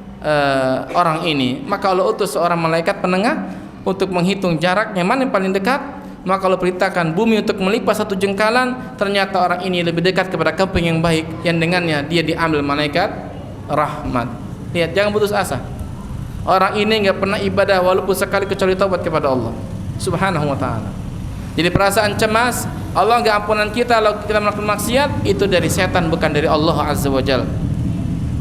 orang ini? Maka Allah utus seorang malaikat penengah untuk menghitung jaraknya, mana yang paling dekat. Maka Allah perintahkan bumi untuk melipat 1 jengkalan. Ternyata orang ini lebih dekat kepada kampung yang baik, yang dengannya dia diambil malaikat rahmat. Lihat, jangan putus asa. Orang ini enggak pernah ibadah walaupun sekali kecuali taubat kepada Allah Subhanahu wa ta'ala. Jadi perasaan cemas, Allah enggak ampunan kita kalau kita melakukan maksiat, itu dari setan, bukan dari Allah Azza wa Jalla.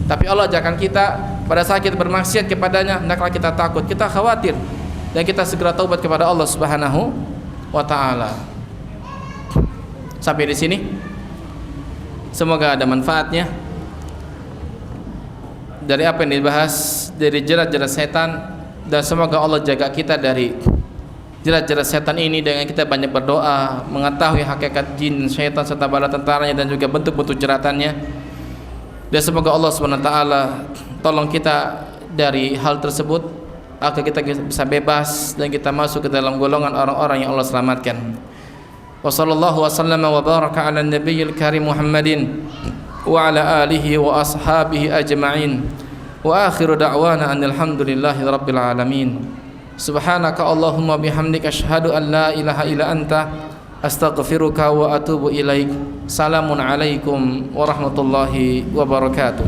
Tapi Allah ajarkan kita pada saat kita bermaksiat kepadanya, hendaklah kita takut, kita khawatir, dan kita segera taubat kepada Allah Subhanahu wa ta'ala. Sampai di sini, semoga ada manfaatnya dari apa yang dibahas, dari jerat-jerat setan, dan semoga Allah jaga kita dari jerat-jerat setan ini dengan kita banyak berdoa, mengetahui hakikat jin, syaitan serta bala tentaranya dan juga bentuk-bentuk jeratannya. Dan semoga Allah SWT tolong kita dari hal tersebut agar kita bisa bebas dan kita masuk ke dalam golongan orang-orang yang Allah selamatkan. Wa sallallahu wasallam wa baraka ala nabiyil karim Muhammadin wa ala alihi wa ashabihi ajma'in. Wa akhiru da'wana alhamdulillahi rabbil alamin. Subhanaka Allahumma bihamdika asyhadu an la ilaha illa anta astaghfiruka wa atubu ilaik. Salamun alaikum warahmatullahi wabarakatuh.